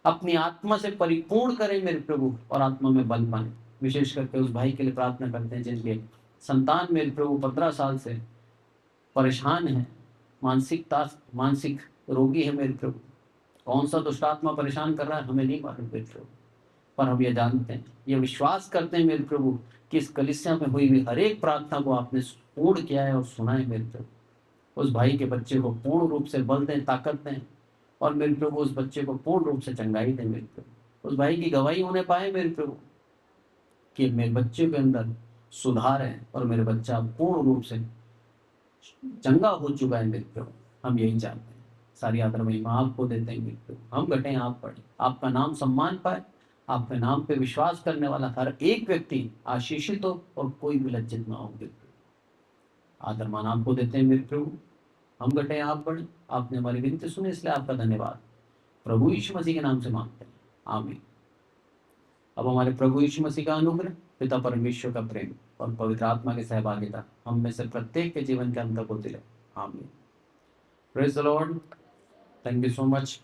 अपनी आत्मा से परिपूर्ण करें मेरे प्रभु, और आत्मा में बल पाएं। विशेष करके उस भाई के लिए प्रार्थना करते हैं जिनके संतान मेरे प्रभु 15 साल से परेशान है, मानसिक रोगी है मेरे प्रभु। कौन सा दुष्ट आत्मा परेशान कर रहा है हमें नहीं मालूम मेरे प्रभु, पर हम ये जानते हैं, ये विश्वास करते हैं मेरे प्रभु कि इस कलीसिया में हुई हुई हर एक प्रार्थना को आपने पूर्ण किया है और सुना है मेरे प्रभु। उस भाई के बच्चे को पूर्ण रूप से बल दें, ताकत दें, और मेरे प्रभु उस बच्चे को पूर्ण रूप से चंगाई दें मेरे प्रभु। उस भाई की गवाही होने पाए मेरे प्रभु कि मेरे बच्चे के अंदर सुधार है और मेरे बच्चा पूर्ण रूप से चंगा हो चुका है मेरे प्रभु। हम यही चाहते हैं। सारी आदर महिमा आपको देते हैं मेरे प्रभु। हम घटें आप बढ़ें, आपका नाम सम्मान पाए, आपके नाम पे विश्वास करने वाला हर एक व्यक्ति आशीषित हो और कोई भी लज्जित ना हो मेरे प्रभु। आदर मान आपको देते हैं मेरे प्रभु। हम घटें आप बढ़ें। आपने हमारी विनती सुनी इसलिए आपका धन्यवाद। प्रभु यीशु मसीह के नाम से मांगते हैं, आमीन। अब हमारे प्रभु यीशु मसीह का अनुग्रह, पिता परमेश्वर का प्रेम और पवित्र आत्मा की सहभागिता हम में से प्रत्येक के जीवन के अंत तक होती रहे, आमीन। Praise the Lord. Thank you so much.